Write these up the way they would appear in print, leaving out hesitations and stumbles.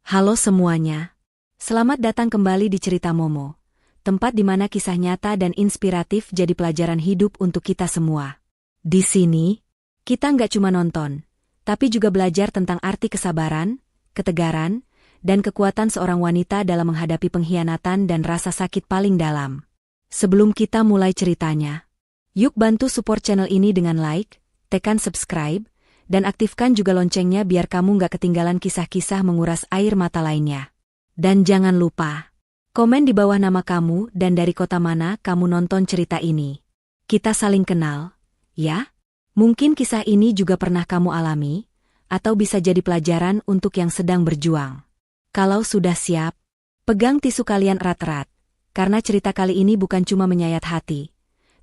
Halo semuanya. Selamat datang kembali di Cerita Momo, tempat di mana kisah nyata dan inspiratif jadi pelajaran hidup untuk kita semua. Di sini, kita nggak cuma nonton, tapi juga belajar tentang arti kesabaran, ketegaran, dan kekuatan seorang wanita dalam menghadapi pengkhianatan dan rasa sakit paling dalam. Sebelum kita mulai ceritanya, yuk bantu support channel ini dengan like, tekan subscribe, dan aktifkan juga loncengnya biar kamu nggak ketinggalan kisah-kisah menguras air mata lainnya. Dan jangan lupa, komen di bawah nama kamu dan dari kota mana kamu nonton cerita ini. Kita saling kenal, ya? Mungkin kisah ini juga pernah kamu alami, atau bisa jadi pelajaran untuk yang sedang berjuang. Kalau sudah siap, pegang tisu kalian erat-erat, karena cerita kali ini bukan cuma menyayat hati,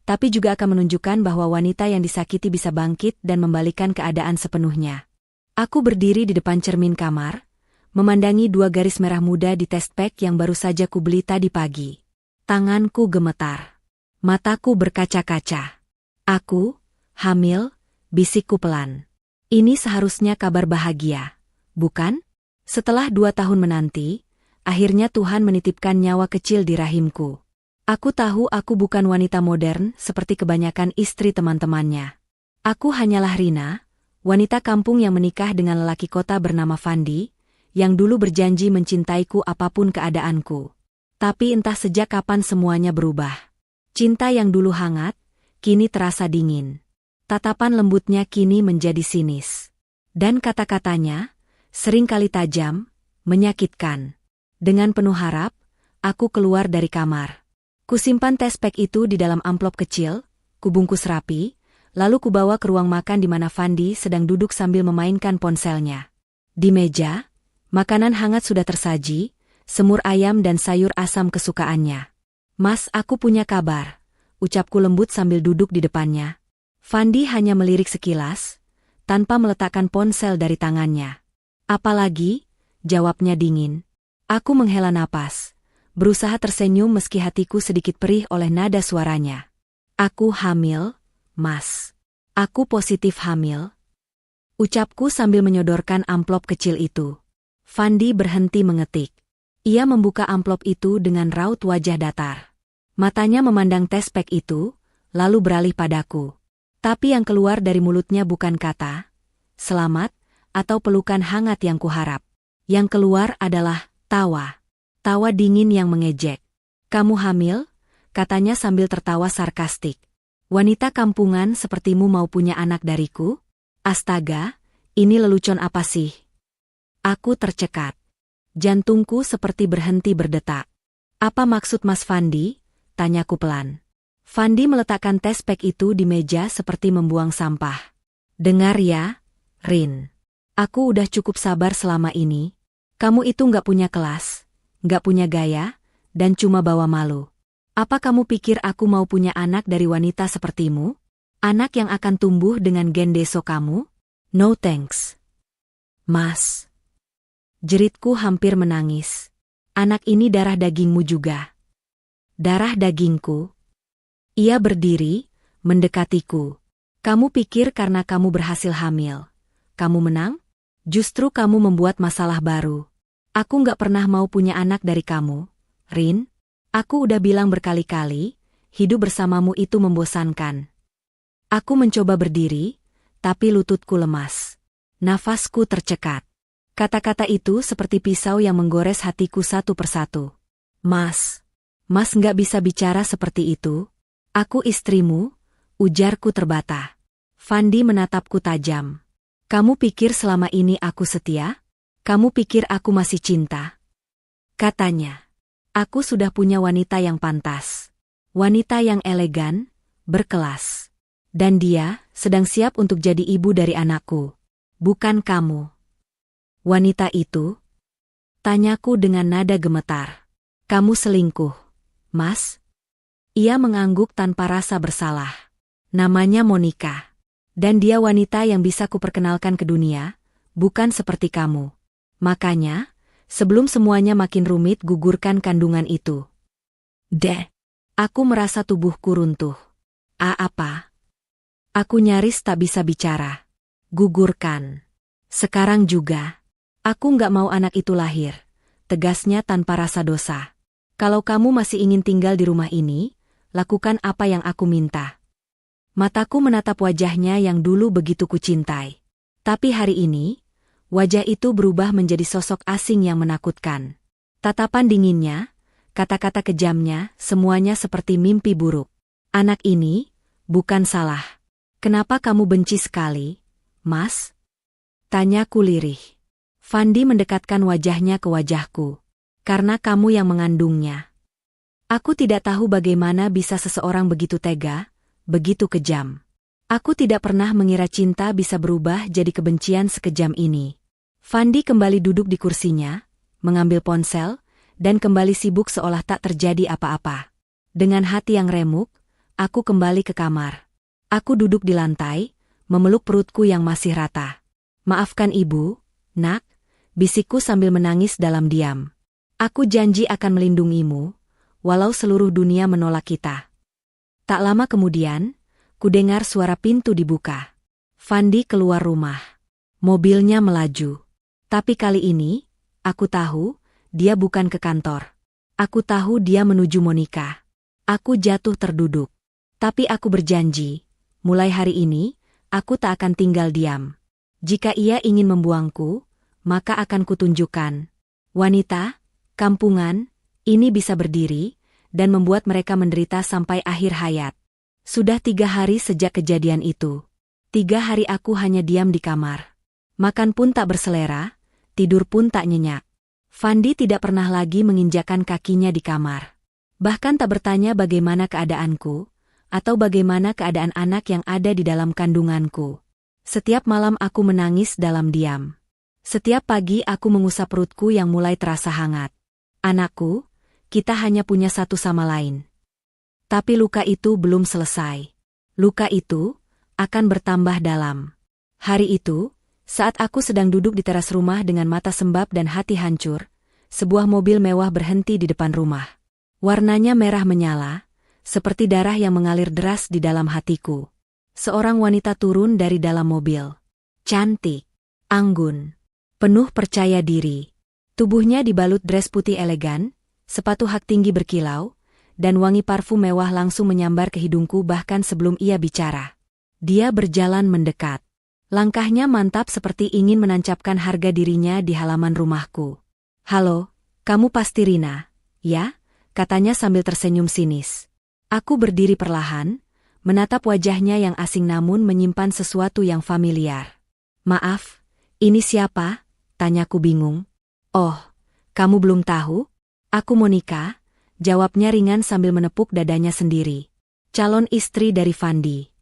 tapi juga akan menunjukkan bahwa wanita yang disakiti bisa bangkit dan membalikan keadaan sepenuhnya. Aku berdiri di depan cermin kamar, memandangi dua garis merah muda di test pack yang baru saja kubeli tadi pagi. Tanganku gemetar. Mataku berkaca-kaca. Aku, hamil, bisikku pelan. Ini seharusnya kabar bahagia, bukan? Setelah 2 tahun menanti, akhirnya Tuhan menitipkan nyawa kecil di rahimku. Aku tahu aku bukan wanita modern seperti kebanyakan istri teman-temannya. Aku hanyalah Rina, wanita kampung yang menikah dengan lelaki kota bernama Fandi, yang dulu berjanji mencintaiku apapun keadaanku. Tapi entah sejak kapan semuanya berubah. Cinta yang dulu hangat, kini terasa dingin. Tatapan lembutnya kini menjadi sinis. Dan kata-katanya, seringkali tajam, menyakitkan. Dengan penuh harap, aku keluar dari kamar. Kusimpan test pack itu di dalam amplop kecil, kubungkus rapi, lalu kubawa ke ruang makan di mana Fandi sedang duduk sambil memainkan ponselnya. Di meja, makanan hangat sudah tersaji, semur ayam dan sayur asam kesukaannya. "Mas, aku punya kabar," ucapku lembut sambil duduk di depannya. Fandi hanya melirik sekilas, tanpa meletakkan ponsel dari tangannya. "Apalagi?" jawabnya dingin. Aku menghela napas, berusaha tersenyum meski hatiku sedikit perih oleh nada suaranya. "Aku hamil, Mas. Aku positif hamil," ucapku sambil menyodorkan amplop kecil itu. Fandi berhenti mengetik. Ia membuka amplop itu dengan raut wajah datar. Matanya memandang test pack itu, lalu beralih padaku. Tapi yang keluar dari mulutnya bukan kata "selamat" atau pelukan hangat yang kuharap. Yang keluar adalah tawa. Tawa dingin yang mengejek. "Kamu hamil?" katanya sambil tertawa sarkastik. "Wanita kampungan sepertimu mau punya anak dariku? Astaga, ini lelucon apa sih?" Aku tercekat. Jantungku seperti berhenti berdetak. "Apa maksud Mas Fandi?" tanyaku pelan. Fandi meletakkan test pack itu di meja seperti membuang sampah. "Dengar ya, Rin. Aku udah cukup sabar selama ini. Kamu itu nggak punya kelas, nggak punya gaya, dan cuma bawa malu. Apa kamu pikir aku mau punya anak dari wanita sepertimu? Anak yang akan tumbuh dengan gen deso kamu? No thanks. Mas." Jeritku hampir menangis. "Anak ini darah dagingmu juga." "Darah dagingku?" Ia berdiri, mendekatiku. "Kamu pikir karena kamu berhasil hamil, kamu menang? Justru kamu membuat masalah baru. Aku nggak pernah mau punya anak dari kamu, Rin. Aku udah bilang berkali-kali, hidup bersamamu itu membosankan." Aku mencoba berdiri, tapi lututku lemas. Nafasku tercekat. Kata-kata itu seperti pisau yang menggores hatiku satu persatu. Mas nggak bisa bicara seperti itu. Aku istrimu," ujarku terbata. Fandi menatapku tajam. "Kamu pikir selama ini aku setia? Kamu pikir aku masih cinta?" Katanya. "Aku sudah punya wanita yang pantas. Wanita yang elegan, berkelas. Dan dia sedang siap untuk jadi ibu dari anakku. Bukan kamu." "Wanita itu?" tanyaku dengan nada gemetar. "Kamu selingkuh, Mas?" Ia mengangguk tanpa rasa bersalah. "Namanya Monica. Dan dia wanita yang bisa kuperkenalkan ke dunia, bukan seperti kamu. Makanya, sebelum semuanya makin rumit gugurkan kandungan itu." Aku merasa tubuhku runtuh. Apa? Aku nyaris tak bisa bicara. "Gugurkan. Sekarang juga." Aku nggak mau anak itu lahir, tegasnya tanpa rasa dosa. Kalau kamu masih ingin tinggal di rumah ini, lakukan apa yang aku minta. Mataku menatap wajahnya yang dulu begitu kucintai. Tapi hari ini, wajah itu berubah menjadi sosok asing yang menakutkan. Tatapan dinginnya, kata-kata kejamnya, semuanya seperti mimpi buruk. Anak ini, bukan salah. Kenapa kamu benci sekali, Mas? Tanyaku lirih. Fandi mendekatkan wajahnya ke wajahku. Karena kamu yang mengandungnya. Aku tidak tahu bagaimana bisa seseorang begitu tega, begitu kejam. Aku tidak pernah mengira cinta bisa berubah jadi kebencian sekejam ini. Fandi kembali duduk di kursinya, mengambil ponsel, dan kembali sibuk seolah tak terjadi apa-apa. Dengan hati yang remuk, aku kembali ke kamar. Aku duduk di lantai, memeluk perutku yang masih rata. Maafkan ibu, nak, bisikku sambil menangis dalam diam. Aku janji akan melindungimu, walau seluruh dunia menolak kita. Tak lama kemudian, kudengar suara pintu dibuka. Fandi keluar rumah. Mobilnya melaju. Tapi kali ini, aku tahu, dia bukan ke kantor. Aku tahu dia menuju Monica. Aku jatuh terduduk. Tapi aku berjanji, mulai hari ini, aku tak akan tinggal diam. Jika ia ingin membuangku, maka akan kutunjukkan. Wanita, kampungan, ini bisa berdiri, dan membuat mereka menderita sampai akhir hayat. Sudah 3 hari sejak kejadian itu. 3 hari aku hanya diam di kamar. Makan pun tak berselera, tidur pun tak nyenyak. Fandi tidak pernah lagi menginjakkan kakinya di kamar. Bahkan tak bertanya bagaimana keadaanku, atau bagaimana keadaan anak yang ada di dalam kandunganku. Setiap malam aku menangis dalam diam. Setiap pagi aku mengusap perutku yang mulai terasa hangat. Anakku, kita hanya punya satu sama lain. Tapi luka itu belum selesai. Luka itu akan bertambah dalam. Hari itu, saat aku sedang duduk di teras rumah dengan mata sembab dan hati hancur, sebuah mobil mewah berhenti di depan rumah. Warnanya merah menyala, seperti darah yang mengalir deras di dalam hatiku. Seorang wanita turun dari dalam mobil. Cantik, anggun, penuh percaya diri. Tubuhnya dibalut dres putih elegan, sepatu hak tinggi berkilau, dan wangi parfum mewah langsung menyambar ke hidungku bahkan sebelum ia bicara. Dia berjalan mendekat. Langkahnya mantap seperti ingin menancapkan harga dirinya di halaman rumahku. "Halo, kamu pasti Rina, ya?" katanya sambil tersenyum sinis. Aku berdiri perlahan, menatap wajahnya yang asing namun menyimpan sesuatu yang familiar. "Maaf, ini siapa?" tanyaku bingung. "Oh, kamu belum tahu? Aku Monica," jawabnya ringan sambil menepuk dadanya sendiri. "Calon istri dari Fandi."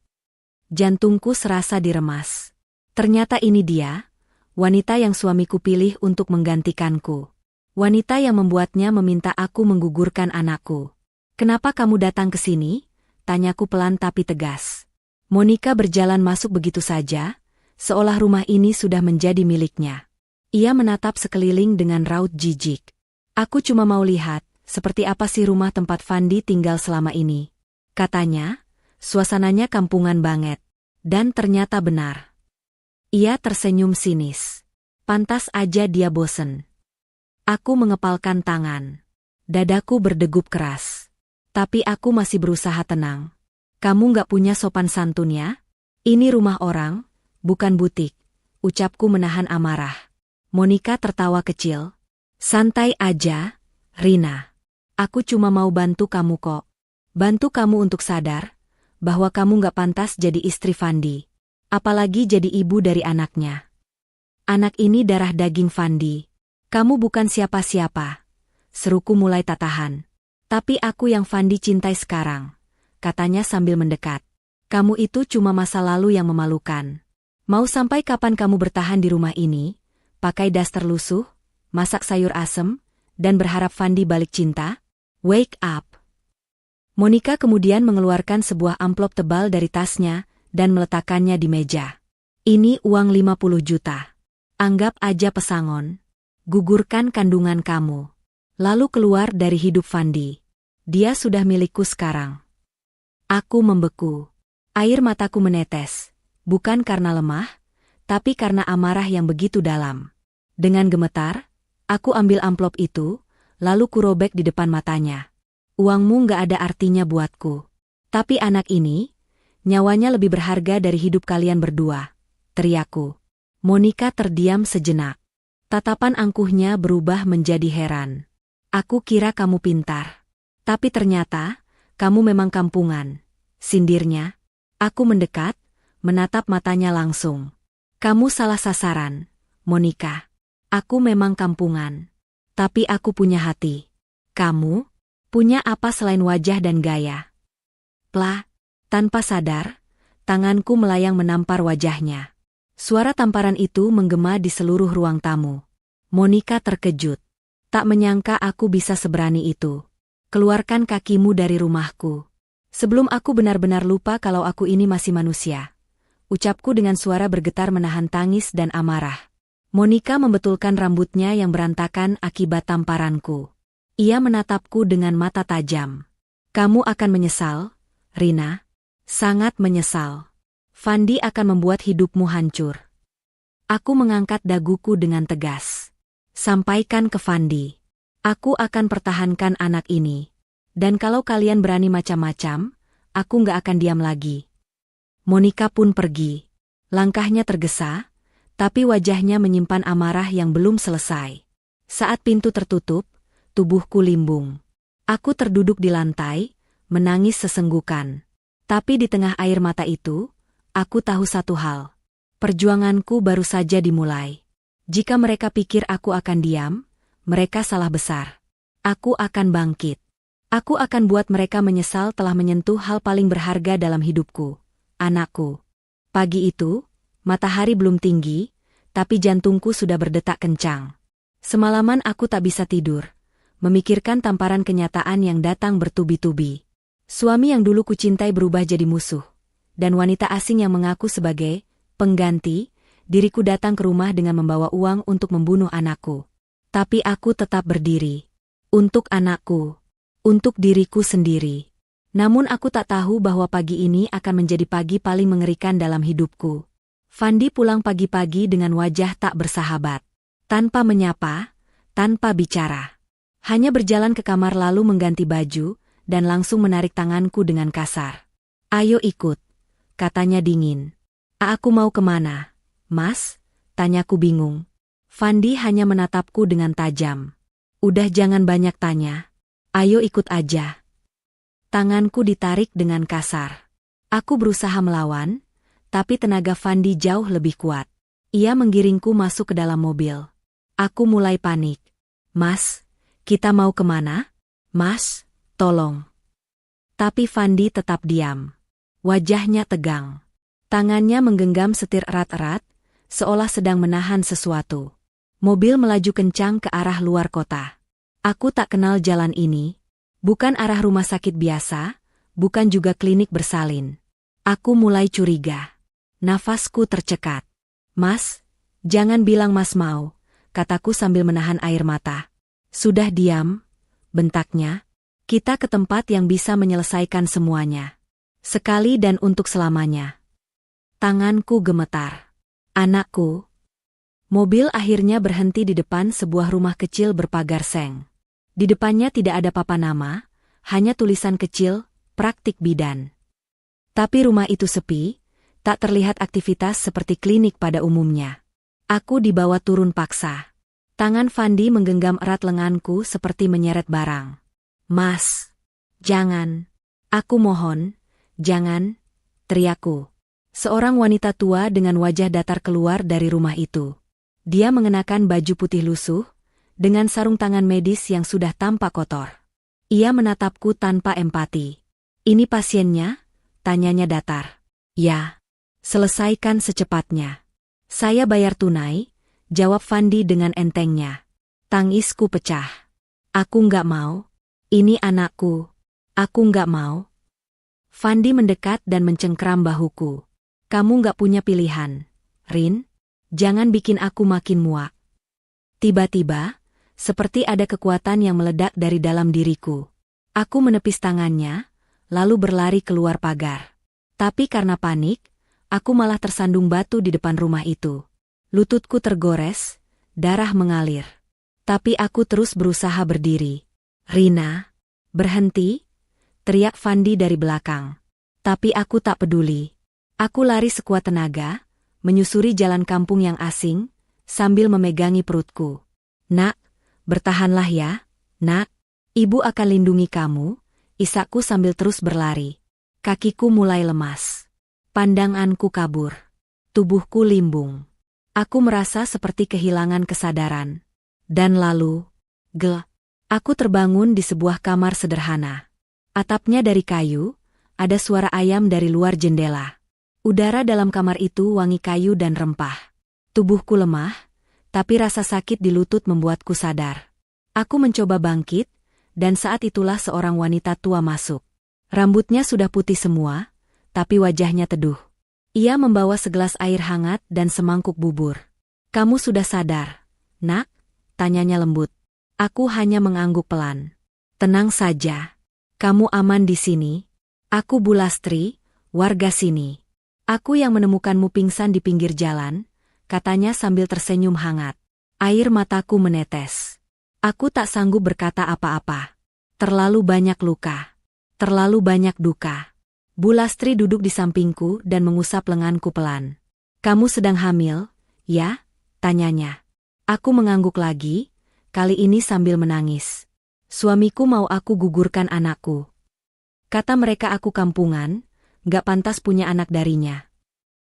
Jantungku serasa diremas. Ternyata ini dia, wanita yang suamiku pilih untuk menggantikanku. Wanita yang membuatnya meminta aku menggugurkan anakku. "Kenapa kamu datang ke sini?" tanyaku pelan tapi tegas. Monica berjalan masuk begitu saja, seolah rumah ini sudah menjadi miliknya. Ia menatap sekeliling dengan raut jijik. "Aku cuma mau lihat, seperti apa sih rumah tempat Fandi tinggal selama ini," katanya, suasananya kampungan banget. Dan ternyata benar. Ia tersenyum sinis. Pantas aja dia bosen. Aku mengepalkan tangan. Dadaku berdegup keras. Tapi aku masih berusaha tenang. "Kamu nggak punya sopan santun ya? Ini rumah orang, bukan butik," ucapku menahan amarah. Monica tertawa kecil. "Santai aja, Rina. Aku cuma mau bantu kamu kok. Bantu kamu untuk sadar bahwa kamu nggak pantas jadi istri Fandi. Apalagi jadi ibu dari anaknya. Anak ini darah daging Fandi. Kamu bukan siapa-siapa," seruku mulai tak tahan. "Tapi aku yang Fandi cintai sekarang," katanya sambil mendekat. "Kamu itu cuma masa lalu yang memalukan. Mau sampai kapan kamu bertahan di rumah ini, pakai daster lusuh, masak sayur asem, dan berharap Fandi balik cinta? Wake up." Monica kemudian mengeluarkan sebuah amplop tebal dari tasnya dan meletakkannya di meja. "Ini uang 50 juta. Anggap aja pesangon. Gugurkan kandungan kamu. Lalu keluar dari hidup Fandi. Dia sudah milikku sekarang." Aku membeku. Air mataku menetes. Bukan karena lemah, tapi karena amarah yang begitu dalam. Dengan gemetar, aku ambil amplop itu, lalu kurobek di depan matanya. Uangmu nggak ada artinya buatku. Tapi anak ini, nyawanya lebih berharga dari hidup kalian berdua, teriakku. Monica terdiam sejenak. Tatapan angkuhnya berubah menjadi heran. Aku kira kamu pintar. Tapi ternyata, kamu memang kampungan, sindirnya. Aku mendekat, menatap matanya langsung. Kamu salah sasaran, Monica. Aku memang kampungan. Tapi aku punya hati. Kamu? Punya apa selain wajah dan gaya? Plah, tanpa sadar, tanganku melayang menampar wajahnya. Suara tamparan itu menggema di seluruh ruang tamu. Monica terkejut. Tak menyangka aku bisa seberani itu. Keluarkan kakimu dari rumahku. Sebelum aku benar-benar lupa kalau aku ini masih manusia. Ucapku dengan suara bergetar menahan tangis dan amarah. Monica membetulkan rambutnya yang berantakan akibat tamparanku. Ia menatapku dengan mata tajam. Kamu akan menyesal, Rina. Sangat menyesal. Fandi akan membuat hidupmu hancur. Aku mengangkat daguku dengan tegas. Sampaikan ke Fandi. Aku akan pertahankan anak ini. Dan kalau kalian berani macam-macam, aku nggak akan diam lagi. Monica pun pergi. Langkahnya tergesa, tapi wajahnya menyimpan amarah yang belum selesai. Saat pintu tertutup, tubuhku limbung. Aku terduduk di lantai, menangis sesenggukan. Tapi di tengah air mata itu, aku tahu satu hal. Perjuanganku baru saja dimulai. Jika mereka pikir aku akan diam, mereka salah besar. Aku akan bangkit. Aku akan buat mereka menyesal telah menyentuh hal paling berharga dalam hidupku, anakku. Pagi itu, matahari belum tinggi, tapi jantungku sudah berdetak kencang. Semalaman aku tak bisa tidur, memikirkan tamparan kenyataan yang datang bertubi-tubi. Suami yang dulu kucintai berubah jadi musuh, dan wanita asing yang mengaku sebagai pengganti diriku datang ke rumah dengan membawa uang untuk membunuh anakku. Tapi aku tetap berdiri. Untuk anakku. Untuk diriku sendiri. Namun aku tak tahu bahwa pagi ini akan menjadi pagi paling mengerikan dalam hidupku. Fandi pulang pagi-pagi dengan wajah tak bersahabat. Tanpa menyapa, tanpa bicara. Hanya berjalan ke kamar lalu mengganti baju, dan langsung menarik tanganku dengan kasar. Ayo ikut, katanya dingin. Aku mau kemana, Mas? Tanyaku bingung. Fandi hanya menatapku dengan tajam. Udah jangan banyak tanya. Ayo ikut aja. Tanganku ditarik dengan kasar. Aku berusaha melawan, tapi tenaga Fandi jauh lebih kuat. Ia menggiringku masuk ke dalam mobil. Aku mulai panik. Mas, kita mau kemana? Mas, tolong. Tapi Fandi tetap diam. Wajahnya tegang. Tangannya menggenggam setir erat-erat, seolah sedang menahan sesuatu. Mobil melaju kencang ke arah luar kota. Aku tak kenal jalan ini. Bukan arah rumah sakit biasa, bukan juga klinik bersalin. Aku mulai curiga. Nafasku tercekat. Mas, jangan bilang Mas mau, kataku sambil menahan air mata. Sudah diam, bentaknya. Kita ke tempat yang bisa menyelesaikan semuanya. Sekali dan untuk selamanya. Tanganku gemetar. Anakku. Mobil akhirnya berhenti di depan sebuah rumah kecil berpagar seng. Di depannya tidak ada papan nama, hanya tulisan kecil, praktik bidan. Tapi rumah itu sepi, tak terlihat aktivitas seperti klinik pada umumnya. Aku dibawa turun paksa. Tangan Fandi menggenggam erat lenganku seperti menyeret barang. Mas, jangan. Aku mohon, jangan, teriakku. Seorang wanita tua dengan wajah datar keluar dari rumah itu. Dia mengenakan baju putih lusuh, dengan sarung tangan medis yang sudah tampak kotor. Ia menatapku tanpa empati. Ini pasiennya? Tanyanya datar. Ya. Selesaikan secepatnya. Saya bayar tunai, jawab Fandi dengan entengnya. Tangisku pecah. Aku nggak mau. Ini anakku. Aku nggak mau. Fandi mendekat dan mencengkram bahuku. Kamu nggak punya pilihan, Rin. Jangan bikin aku makin muak. Tiba-tiba, seperti ada kekuatan yang meledak dari dalam diriku. Aku menepis tangannya, lalu berlari keluar pagar. Tapi karena panik, aku malah tersandung batu di depan rumah itu. Lututku tergores, darah mengalir. Tapi aku terus berusaha berdiri. "Rina, berhenti!" teriak Fandi dari belakang. Tapi aku tak peduli. Aku lari sekuat tenaga, menyusuri jalan kampung yang asing, sambil memegangi perutku. "Nak, bertahanlah ya, nak. Ibu akan lindungi kamu," isakku sambil terus berlari. Kakiku mulai lemas. Pandanganku kabur. Tubuhku limbung. Aku merasa seperti kehilangan kesadaran. Dan lalu, aku terbangun di sebuah kamar sederhana. Atapnya dari kayu, ada suara ayam dari luar jendela. Udara dalam kamar itu wangi kayu dan rempah. Tubuhku lemah, tapi rasa sakit di lutut membuatku sadar. Aku mencoba bangkit, dan saat itulah seorang wanita tua masuk. Rambutnya sudah putih semua, tapi wajahnya teduh. Ia membawa segelas air hangat dan semangkuk bubur. "Kamu sudah sadar, nak?" tanyanya lembut. Aku hanya mengangguk pelan. "Tenang saja. Kamu aman di sini. Aku Bu Lastri, warga sini. Aku yang menemukanmu pingsan di pinggir jalan," katanya sambil tersenyum hangat. Air mataku menetes. Aku tak sanggup berkata apa-apa. Terlalu banyak luka. Terlalu banyak duka. Bu Lastri duduk di sampingku dan mengusap lenganku pelan. "Kamu sedang hamil, ya?" tanyanya. Aku mengangguk lagi, kali ini sambil menangis. "Suamiku mau aku gugurkan anakku. Kata mereka aku kampungan, gak pantas punya anak darinya."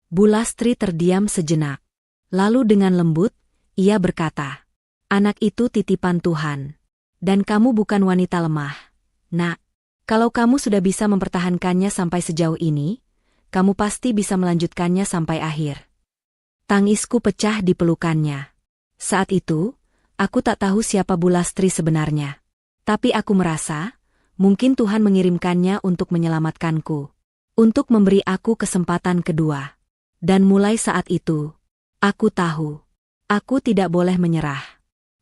Bu Lastri terdiam sejenak. Lalu dengan lembut, ia berkata, "Anak itu titipan Tuhan. Dan kamu bukan wanita lemah, nak. Kalau kamu sudah bisa mempertahankannya sampai sejauh ini, kamu pasti bisa melanjutkannya sampai akhir." Tangisku pecah di pelukannya. Saat itu, aku tak tahu siapa Bu Lastri sebenarnya. Tapi aku merasa, mungkin Tuhan mengirimkannya untuk menyelamatkanku. Untuk memberi aku kesempatan kedua. Dan mulai saat itu, aku tahu, aku tidak boleh menyerah.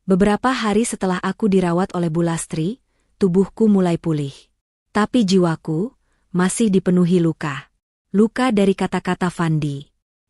Beberapa hari setelah aku dirawat oleh Bu Lastri, tubuhku mulai pulih. Tapi jiwaku masih dipenuhi luka. Luka dari kata-kata Fandi.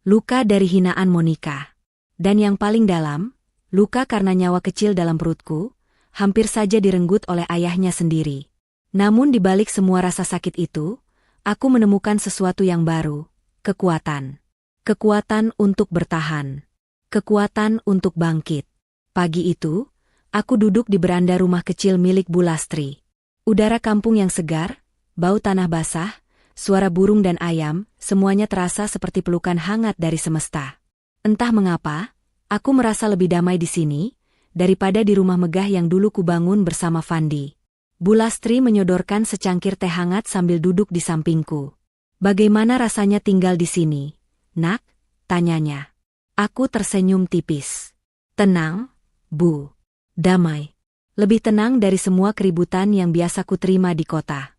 Luka dari hinaan Monica. Dan yang paling dalam, luka karena nyawa kecil dalam perutku, hampir saja direnggut oleh ayahnya sendiri. Namun di balik semua rasa sakit itu, aku menemukan sesuatu yang baru, kekuatan. Kekuatan untuk bertahan. Kekuatan untuk bangkit. Pagi itu, aku duduk di beranda rumah kecil milik Bu Lastri. Udara kampung yang segar, bau tanah basah, suara burung dan ayam, semuanya terasa seperti pelukan hangat dari semesta. Entah mengapa, aku merasa lebih damai di sini, daripada di rumah megah yang dulu kubangun bersama Fandi. Bu Lastri menyodorkan secangkir teh hangat sambil duduk di sampingku. "Bagaimana rasanya tinggal di sini, nak?" tanyanya. Aku tersenyum tipis. "Tenang, Bu. Damai. Lebih tenang dari semua keributan yang biasa kuterima di kota."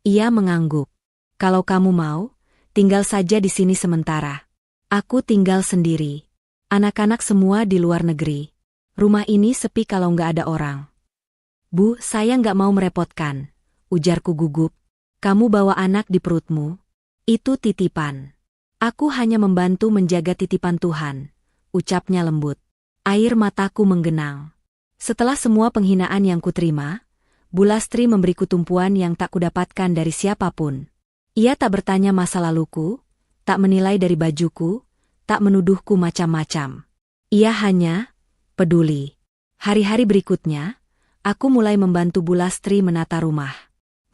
Ia mengangguk. "Kalau kamu mau, tinggal saja di sini sementara. Aku tinggal sendiri. Anak-anak semua di luar negeri. Rumah ini sepi kalau nggak ada orang." "Bu, saya nggak mau merepotkan," ujarku gugup. "Kamu bawa anak di perutmu. Itu titipan." "Aku hanya membantu menjaga titipan Tuhan," ucapnya lembut. Air mataku menggenang. Setelah semua penghinaan yang kuterima, Bu Lastri memberiku tumpuan yang tak kudapatkan dari siapapun. Ia tak bertanya masa laluku, tak menilai dari bajuku, tak menuduhku macam-macam. Ia hanya peduli. Hari-hari berikutnya, aku mulai membantu Bu Lastri menata rumah.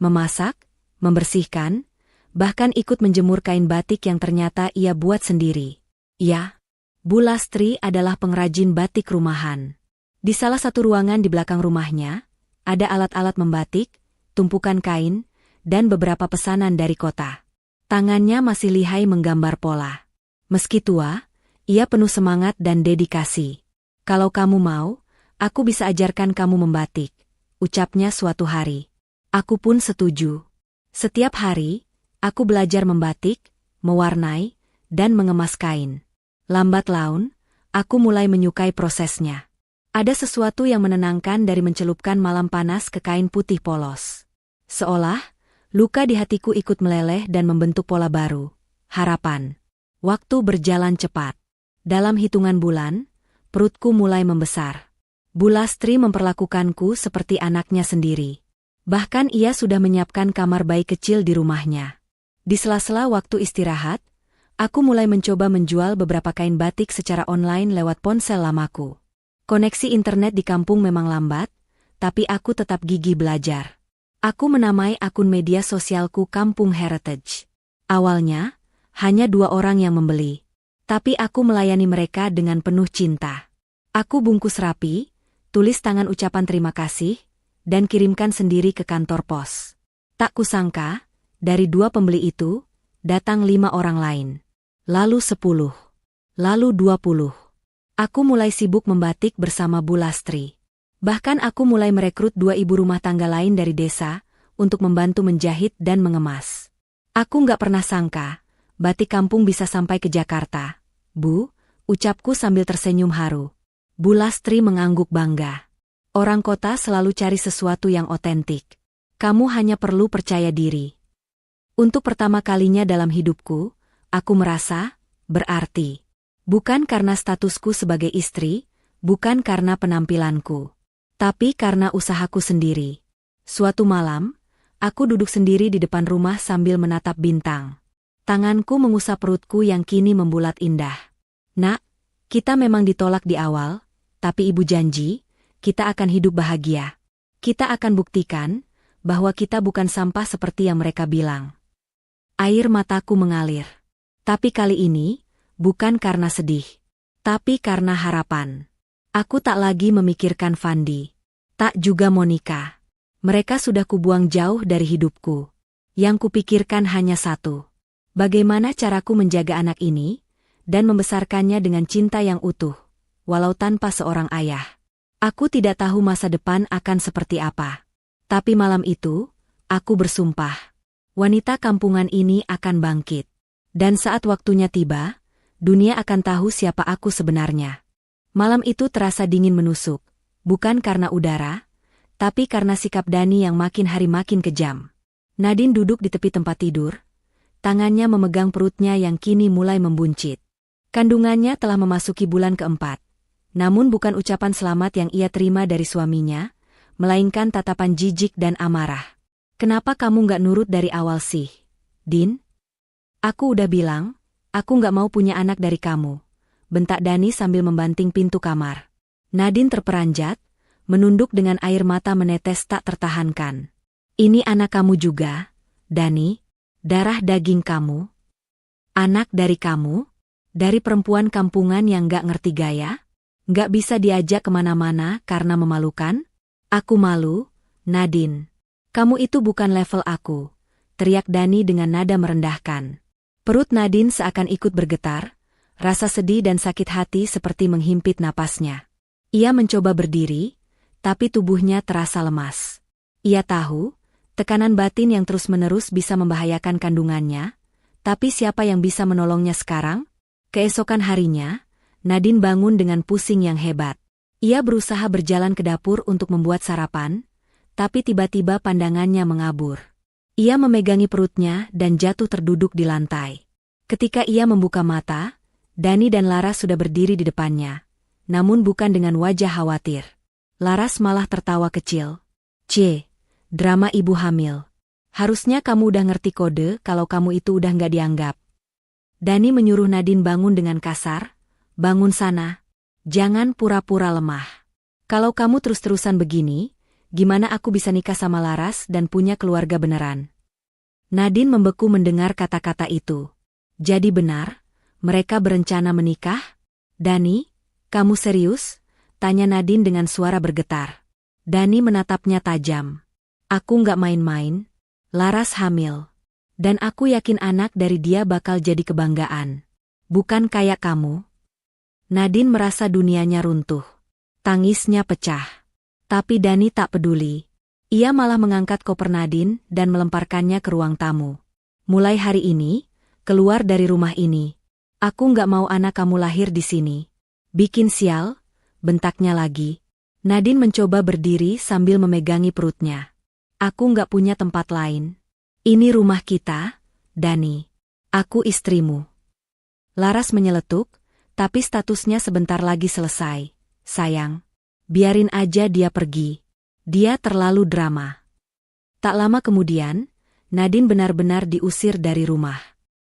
Memasak, membersihkan, bahkan ikut menjemur kain batik yang ternyata ia buat sendiri. Ya, Bu Lastri adalah pengrajin batik rumahan. Di salah satu ruangan di belakang rumahnya, ada alat-alat membatik, tumpukan kain, dan beberapa pesanan dari kota. Tangannya masih lihai menggambar pola. Meski tua, ia penuh semangat dan dedikasi. "Kalau kamu mau, aku bisa ajarkan kamu membatik," ucapnya suatu hari. Aku pun setuju. Setiap hari, aku belajar membatik, mewarnai, dan mengemas kain. Lambat laun, aku mulai menyukai prosesnya. Ada sesuatu yang menenangkan dari mencelupkan malam panas ke kain putih polos. Seolah, luka di hatiku ikut meleleh dan membentuk pola baru. Harapan. Waktu berjalan cepat. Dalam hitungan bulan, Perutku mulai membesar. Bu Lastri memperlakukanku seperti anaknya sendiri. Bahkan ia sudah menyiapkan kamar bayi kecil di rumahnya. Di sela-sela waktu istirahat, aku mulai mencoba menjual beberapa kain batik secara online lewat ponsel lamaku. Koneksi internet di kampung memang lambat, tapi aku tetap gigih belajar. Aku menamai akun media sosialku Kampung Heritage. Awalnya, hanya 2 orang yang membeli. Tapi aku melayani mereka dengan penuh cinta. Aku bungkus rapi, tulis tangan ucapan terima kasih, dan kirimkan sendiri ke kantor pos. Tak kusangka, dari 2 pembeli itu, datang 5 orang lain. Lalu 10. Lalu 20. Aku mulai sibuk membatik bersama Bu Lastri. Bahkan aku mulai merekrut 2 ibu rumah tangga lain dari desa untuk membantu menjahit dan mengemas. Aku nggak pernah sangka, batik kampung bisa sampai ke Jakarta. Bu, ucapku sambil tersenyum haru. Bu Lastri mengangguk bangga. Orang kota selalu cari sesuatu yang otentik. Kamu hanya perlu percaya diri. Untuk pertama kalinya dalam hidupku, aku merasa berarti. Bukan karena statusku sebagai istri, bukan karena penampilanku, tapi karena usahaku sendiri. Suatu malam, aku duduk sendiri di depan rumah sambil menatap bintang. Tanganku mengusap perutku yang kini membulat indah. Nak, kita memang ditolak di awal, tapi ibu janji, kita akan hidup bahagia. Kita akan buktikan bahwa kita bukan sampah seperti yang mereka bilang. Air mataku mengalir. Tapi kali ini, bukan karena sedih, tapi karena harapan. Aku tak lagi memikirkan Fandi, tak juga Monica. Mereka sudah kubuang jauh dari hidupku. Yang kupikirkan hanya satu. Bagaimana caraku menjaga anak ini, dan membesarkannya dengan cinta yang utuh, walau tanpa seorang ayah. Aku tidak tahu masa depan akan seperti apa. Tapi malam itu, aku bersumpah. Wanita kampungan ini akan bangkit. Dan saat waktunya tiba, dunia akan tahu siapa aku sebenarnya. Malam itu terasa dingin menusuk, bukan karena udara, tapi karena sikap Dani yang makin hari makin kejam. Nadine duduk di tepi tempat tidur, tangannya memegang perutnya yang kini mulai membuncit. Kandungannya telah memasuki bulan keempat, namun bukan ucapan selamat yang ia terima dari suaminya, melainkan tatapan jijik dan amarah. Kenapa kamu nggak nurut dari awal sih, Din? Aku udah bilang, aku nggak mau punya anak dari kamu, bentak Dani sambil membanting pintu kamar. Nadine terperanjat, menunduk dengan air mata menetes tak tertahankan. Ini anak kamu juga, Dani, darah daging kamu. Anak dari kamu, dari perempuan kampungan yang nggak ngerti gaya, nggak bisa diajak kemana-mana karena memalukan. Aku malu, Nadine. Kamu itu bukan level aku, teriak Dani dengan nada merendahkan. Perut Nadine seakan ikut bergetar, rasa sedih dan sakit hati seperti menghimpit napasnya. Ia mencoba berdiri, tapi tubuhnya terasa lemas. Ia tahu, tekanan batin yang terus-menerus bisa membahayakan kandungannya, tapi siapa yang bisa menolongnya sekarang? Keesokan harinya, Nadine bangun dengan pusing yang hebat. Ia berusaha berjalan ke dapur untuk membuat sarapan, tapi tiba-tiba pandangannya mengabur. Ia memegangi perutnya dan jatuh terduduk di lantai. Ketika ia membuka mata, Dani dan Laras sudah berdiri di depannya, namun bukan dengan wajah khawatir. Laras malah tertawa kecil. Drama ibu hamil. Harusnya kamu udah ngerti kode kalau kamu itu udah nggak dianggap. Dani menyuruh Nadine bangun dengan kasar. Bangun sana. Jangan pura-pura lemah. Kalau kamu terus-terusan begini, gimana aku bisa nikah sama Laras dan punya keluarga beneran? Nadine membeku mendengar kata-kata itu. Jadi benar, mereka berencana menikah? Dani, kamu serius? Tanya Nadine dengan suara bergetar. Dani menatapnya tajam. Aku nggak main-main. Laras hamil. Dan aku yakin anak dari dia bakal jadi kebanggaan. Bukan kayak kamu. Nadine merasa dunianya runtuh. Tangisnya pecah. Tapi Dani tak peduli. Ia malah mengangkat koper Nadine dan melemparkannya ke ruang tamu. Mulai hari ini, keluar dari rumah ini. Aku nggak mau anak kamu lahir di sini. Bikin sial, bentaknya lagi. Nadine mencoba berdiri sambil memegangi perutnya. Aku nggak punya tempat lain. Ini rumah kita, Dani. Aku istrimu. Laras menyeletuk, Tapi statusnya sebentar lagi selesai. Sayang, biarin aja dia pergi. Dia terlalu drama. Tak lama kemudian, Nadine benar-benar diusir dari rumah.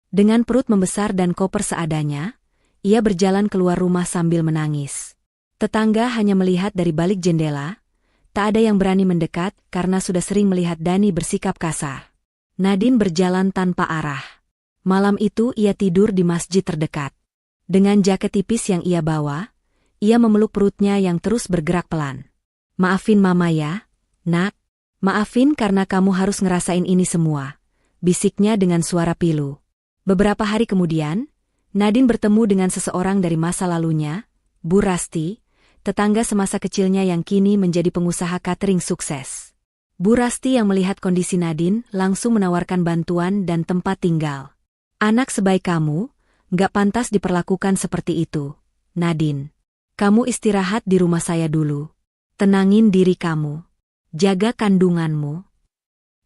Dengan perut membesar dan koper seadanya, ia berjalan keluar rumah sambil menangis. Tetangga hanya melihat dari balik jendela, tak ada yang berani mendekat karena sudah sering melihat Dani bersikap kasar. Nadine berjalan tanpa arah. Malam itu ia tidur di masjid terdekat. Dengan jaket tipis yang ia bawa, ia memeluk perutnya yang terus bergerak pelan. "Maafin Mama ya, Nak. Maafin karena kamu harus ngerasain ini semua," bisiknya dengan suara pilu. Beberapa hari kemudian, Nadine bertemu dengan seseorang dari masa lalunya, Bu Rasti, tetangga semasa kecilnya yang kini menjadi pengusaha catering sukses. Bu Rasti yang melihat kondisi Nadine langsung menawarkan bantuan dan tempat tinggal. "Anak sebaik kamu, gak pantas diperlakukan seperti itu, Nadine. Kamu istirahat di rumah saya dulu. Tenangin diri kamu. Jaga kandunganmu."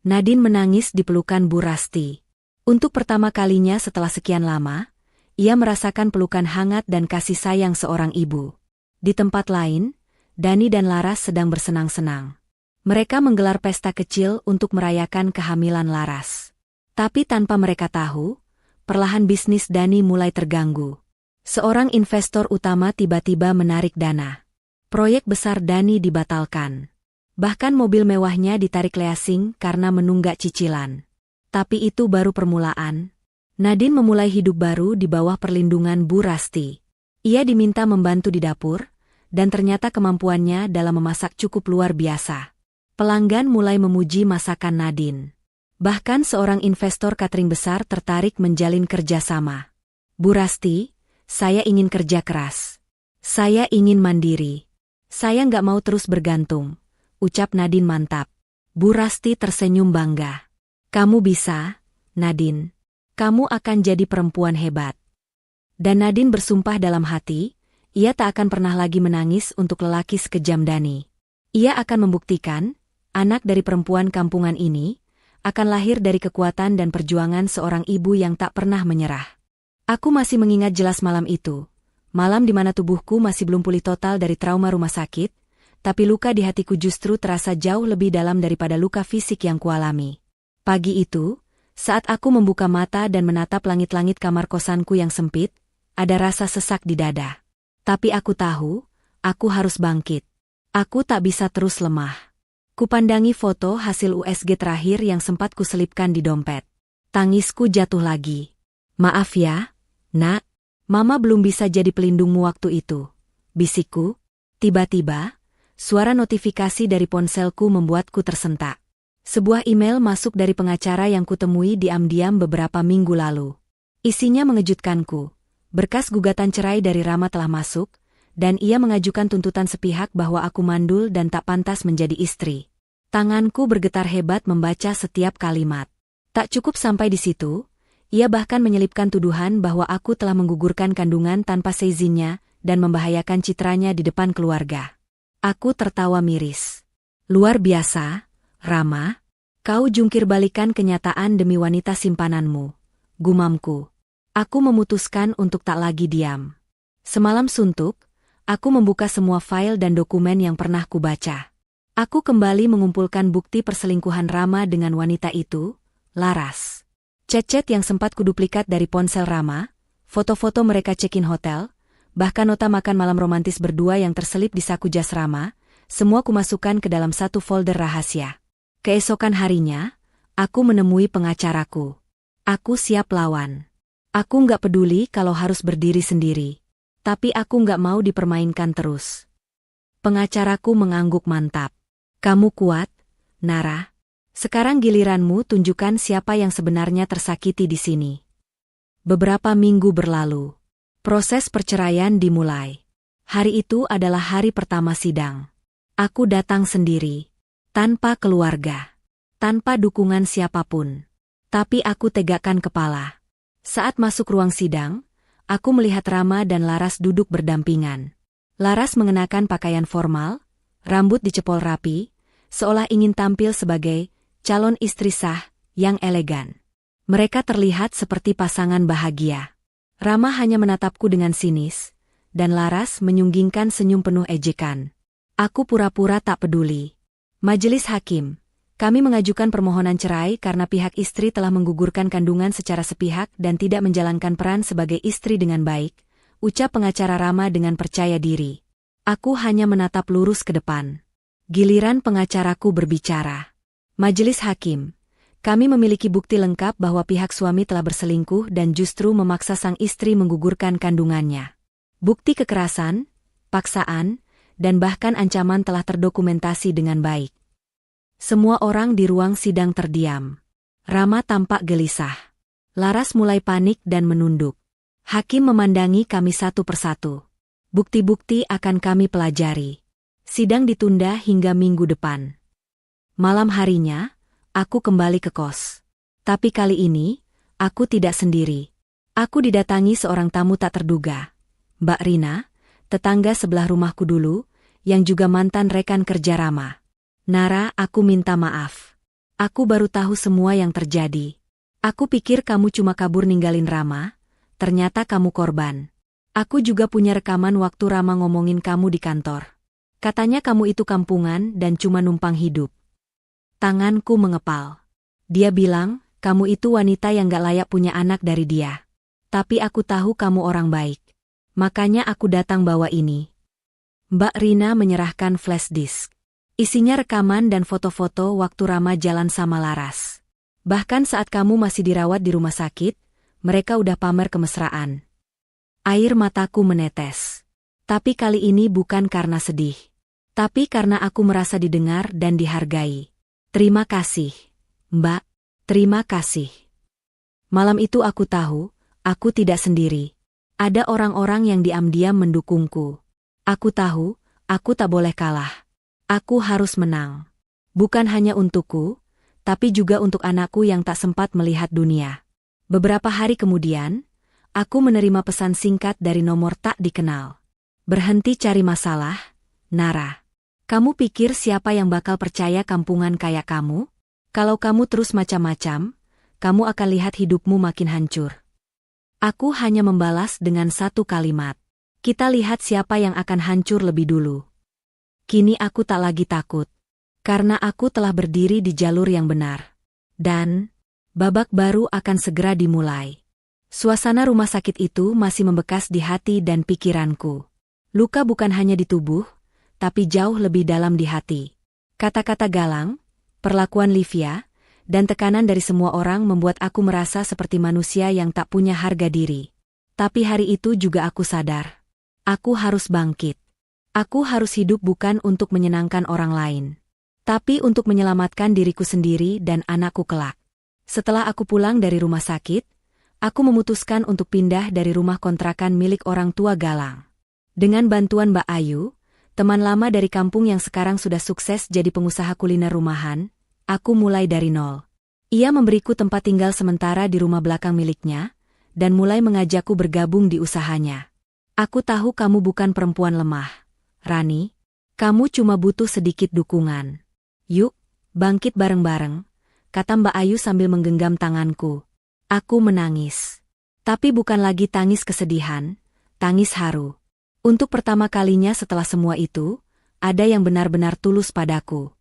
Nadine menangis di pelukan Bu Rasti. Untuk pertama kalinya setelah sekian lama, ia merasakan pelukan hangat dan kasih sayang seorang ibu. Di tempat lain, Dani dan Laras sedang bersenang-senang. Mereka menggelar pesta kecil untuk merayakan kehamilan Laras. Tapi tanpa mereka tahu, perlahan bisnis Dani mulai terganggu. Seorang investor utama tiba-tiba menarik dana. Proyek besar Dani dibatalkan. Bahkan mobil mewahnya ditarik leasing karena menunggak cicilan. Tapi itu baru permulaan. Nadine memulai hidup baru di bawah perlindungan Bu Rasti. Ia diminta membantu di dapur, dan ternyata kemampuannya dalam memasak cukup luar biasa. Pelanggan mulai memuji masakan Nadine. Bahkan seorang investor catering besar tertarik menjalin kerjasama. "Bu Rasti, saya ingin kerja keras. Saya ingin mandiri. Saya nggak mau terus bergantung," ucap Nadine mantap. Bu Rasti tersenyum bangga. "Kamu bisa, Nadine. Kamu akan jadi perempuan hebat." Dan Nadine bersumpah dalam hati, ia tak akan pernah lagi menangis untuk lelaki sekejam Dani. Ia akan membuktikan, anak dari perempuan kampungan ini, akan lahir dari kekuatan dan perjuangan seorang ibu yang tak pernah menyerah. Aku masih mengingat jelas malam itu. Malam di mana tubuhku masih belum pulih total dari trauma rumah sakit, tapi luka di hatiku justru terasa jauh lebih dalam daripada luka fisik yang kualami. Pagi itu, saat aku membuka mata dan menatap langit-langit kamar kosanku yang sempit, ada rasa sesak di dada. Tapi aku tahu, aku harus bangkit. Aku tak bisa terus lemah. Kupandangi foto hasil USG terakhir yang sempat kuselipkan di dompet. Tangisku jatuh lagi. "Maaf ya, Nak. Mama belum bisa jadi pelindungmu waktu itu," bisikku. Tiba-tiba, suara notifikasi dari ponselku membuatku tersentak. Sebuah email masuk dari pengacara yang kutemui diam-diam beberapa minggu lalu. Isinya mengejutkanku. Berkas gugatan cerai dari Rama telah masuk, dan ia mengajukan tuntutan sepihak bahwa aku mandul dan tak pantas menjadi istri. Tanganku bergetar hebat membaca setiap kalimat. Tak cukup sampai di situ, ia bahkan menyelipkan tuduhan bahwa aku telah menggugurkan kandungan tanpa seizinnya dan membahayakan citranya di depan keluarga. Aku tertawa miris. "Luar biasa, Rama, kau jungkir balikan kenyataan demi wanita simpananmu," gumamku. Aku memutuskan untuk tak lagi diam. Semalam suntuk, aku membuka semua file dan dokumen yang pernah kubaca. Aku kembali mengumpulkan bukti perselingkuhan Rama dengan wanita itu, Laras. Chat-chat yang sempat kuduplikat dari ponsel Rama, foto-foto mereka check-in hotel, bahkan nota makan malam romantis berdua yang terselip di saku jas Rama, semua kumasukkan ke dalam satu folder rahasia. Keesokan harinya, aku menemui pengacaraku. Aku siap lawan. Aku nggak peduli kalau harus berdiri sendiri. Tapi aku nggak mau dipermainkan terus. Pengacaraku mengangguk mantap. "Kamu kuat, Nara. Sekarang giliranmu tunjukkan siapa yang sebenarnya tersakiti di sini." Beberapa minggu berlalu. Proses perceraian dimulai. Hari itu adalah hari pertama sidang. Aku datang sendiri. Tanpa keluarga. Tanpa dukungan siapapun. Tapi aku tegakkan kepala. Saat masuk ruang sidang, aku melihat Rama dan Laras duduk berdampingan. Laras mengenakan pakaian formal, rambut dicepol rapi, seolah ingin tampil sebagai calon istri sah yang elegan. Mereka terlihat seperti pasangan bahagia. Rama hanya menatapku dengan sinis, dan Laras menyunggingkan senyum penuh ejekan. Aku pura-pura tak peduli. Majelis Hakim, kami mengajukan permohonan cerai karena pihak istri telah menggugurkan kandungan secara sepihak dan tidak menjalankan peran sebagai istri dengan baik, ucap pengacara Rama dengan percaya diri. Aku hanya menatap lurus ke depan. Giliran pengacaraku berbicara. Majelis Hakim, kami memiliki bukti lengkap bahwa pihak suami telah berselingkuh dan justru memaksa sang istri menggugurkan kandungannya. Bukti kekerasan, paksaan, dan bahkan ancaman telah terdokumentasi dengan baik. Semua orang di ruang sidang terdiam. Rama tampak gelisah. Laras mulai panik dan menunduk. Hakim memandangi kami satu persatu. Bukti-bukti akan kami pelajari. Sidang ditunda hingga minggu depan. Malam harinya, aku kembali ke kos. Tapi kali ini, aku tidak sendiri. Aku didatangi seorang tamu tak terduga. Mbak Rina, tetangga sebelah rumahku dulu, yang juga mantan rekan kerja Rama. Nara, aku minta maaf. Aku baru tahu semua yang terjadi. Aku pikir kamu cuma kabur ninggalin Rama, ternyata kamu korban. Aku juga punya rekaman waktu Rama ngomongin kamu di kantor. Katanya kamu itu kampungan dan cuma numpang hidup. Tanganku mengepal. Dia bilang, kamu itu wanita yang gak layak punya anak dari dia. Tapi aku tahu kamu orang baik. Makanya aku datang bawa ini. Mbak Rina menyerahkan flash disk. Isinya rekaman dan foto-foto waktu Rama jalan sama Laras. Bahkan saat kamu masih dirawat di rumah sakit, mereka udah pamer kemesraan. Air mataku menetes. Tapi kali ini bukan karena sedih. Tapi karena aku merasa didengar dan dihargai. Terima kasih, Mbak. Terima kasih. Malam itu aku tahu, aku tidak sendiri. Ada orang-orang yang diam-diam mendukungku. Aku tahu, aku tak boleh kalah. Aku harus menang. Bukan hanya untukku, tapi juga untuk anakku yang tak sempat melihat dunia. Beberapa hari kemudian, aku menerima pesan singkat dari nomor tak dikenal. Berhenti cari masalah, Nara. Kamu pikir siapa yang bakal percaya kampungan kayak kamu? Kalau kamu terus macam-macam, kamu akan lihat hidupmu makin hancur. Aku hanya membalas dengan satu kalimat. Kita lihat siapa yang akan hancur lebih dulu. Kini aku tak lagi takut. Karena aku telah berdiri di jalur yang benar. Dan, babak baru akan segera dimulai. Suasana rumah sakit itu masih membekas di hati dan pikiranku. Luka bukan hanya di tubuh, tapi jauh lebih dalam di hati. Kata-kata Galang, perlakuan Livia, dan tekanan dari semua orang membuat aku merasa seperti manusia yang tak punya harga diri. Tapi hari itu juga aku sadar. Aku harus bangkit. Aku harus hidup bukan untuk menyenangkan orang lain, tapi untuk menyelamatkan diriku sendiri dan anakku kelak. Setelah aku pulang dari rumah sakit, aku memutuskan untuk pindah dari rumah kontrakan milik orang tua Galang. Dengan bantuan Mbak Ayu, teman lama dari kampung yang sekarang sudah sukses jadi pengusaha kuliner rumahan, aku mulai dari nol. Ia memberiku tempat tinggal sementara di rumah belakang miliknya, dan mulai mengajakku bergabung di usahanya. Aku tahu kamu bukan perempuan lemah, Rani. Kamu cuma butuh sedikit dukungan. Yuk, bangkit bareng-bareng, kata Mbak Ayu sambil menggenggam tanganku. Aku menangis. Tapi bukan lagi tangis kesedihan, tangis haru. Untuk pertama kalinya setelah semua itu, ada yang benar-benar tulus padaku.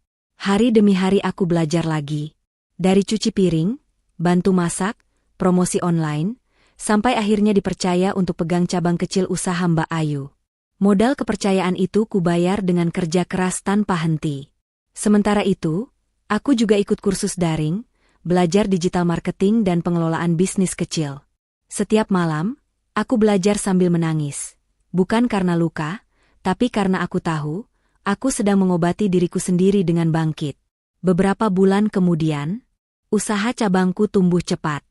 Hari demi hari aku belajar lagi. Dari cuci piring, bantu masak, promosi online, sampai akhirnya dipercaya untuk pegang cabang kecil usaha Mbak Ayu. Modal kepercayaan itu kubayar dengan kerja keras tanpa henti. Sementara itu, aku juga ikut kursus daring, belajar digital marketing dan pengelolaan bisnis kecil. Setiap malam, aku belajar sambil menangis. Bukan karena luka, tapi karena aku tahu, aku sedang mengobati diriku sendiri dengan bangkit. Beberapa bulan kemudian, usaha cabangku tumbuh cepat.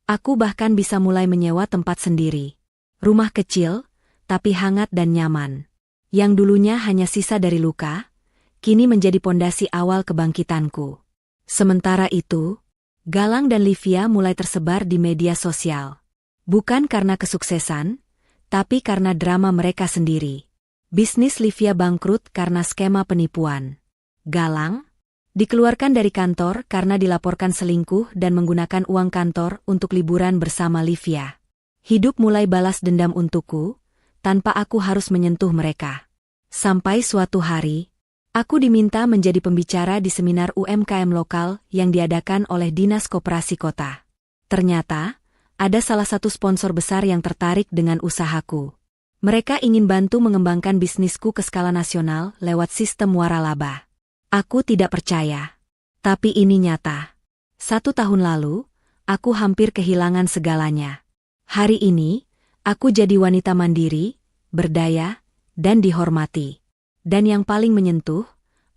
Aku bahkan bisa mulai menyewa tempat sendiri. Rumah kecil, tapi hangat dan nyaman. Yang dulunya hanya sisa dari luka, kini menjadi pondasi awal kebangkitanku. Sementara itu, Galang dan Livia mulai tersebar di media sosial. Bukan karena kesuksesan, tapi karena drama mereka sendiri. Bisnis Livia bangkrut karena skema penipuan. Galang dikeluarkan dari kantor karena dilaporkan selingkuh dan menggunakan uang kantor untuk liburan bersama Livia. Hidup mulai balas dendam untukku, tanpa aku harus menyentuh mereka. Sampai suatu hari, aku diminta menjadi pembicara di seminar UMKM lokal yang diadakan oleh Dinas Koperasi Kota. Ternyata, ada salah satu sponsor besar yang tertarik dengan usahaku. Mereka ingin bantu mengembangkan bisnisku ke skala nasional lewat sistem waralaba. Aku tidak percaya. Tapi ini nyata. 1 tahun lalu, aku hampir kehilangan segalanya. Hari ini, aku jadi wanita mandiri, berdaya, dan dihormati. Dan yang paling menyentuh,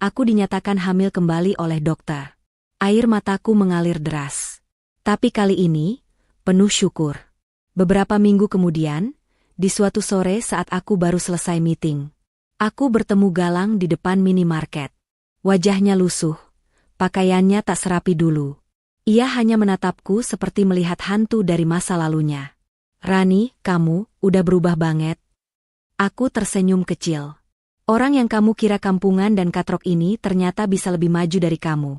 aku dinyatakan hamil kembali oleh dokter. Air mataku mengalir deras. Tapi kali ini, penuh syukur. Beberapa minggu kemudian, di suatu sore saat aku baru selesai meeting, aku bertemu Galang di depan minimarket. Wajahnya lusuh, pakaiannya tak serapi dulu. Ia hanya menatapku seperti melihat hantu dari masa lalunya. "Rani, kamu udah berubah banget." Aku tersenyum kecil. "Orang yang kamu kira kampungan dan katrok ini ternyata bisa lebih maju dari kamu,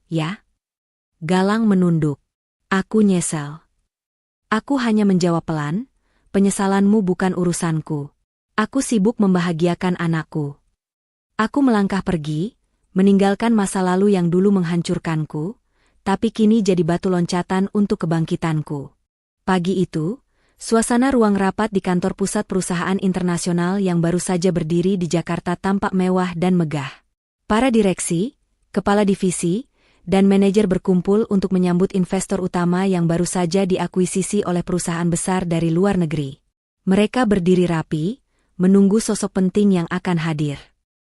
ya?" Galang menunduk. Aku nyesel. Aku hanya menjawab pelan, "Penyesalanmu bukan urusanku. Aku sibuk membahagiakan anakku." Aku melangkah pergi, meninggalkan masa lalu yang dulu menghancurkanku, tapi kini jadi batu loncatan untuk kebangkitanku. Pagi itu, suasana ruang rapat di kantor pusat perusahaan internasional yang baru saja berdiri di Jakarta tampak mewah dan megah. Para direksi, kepala divisi, dan manajer berkumpul untuk menyambut investor utama yang baru saja diakuisisi oleh perusahaan besar dari luar negeri. Mereka berdiri rapi, menunggu sosok penting yang akan hadir.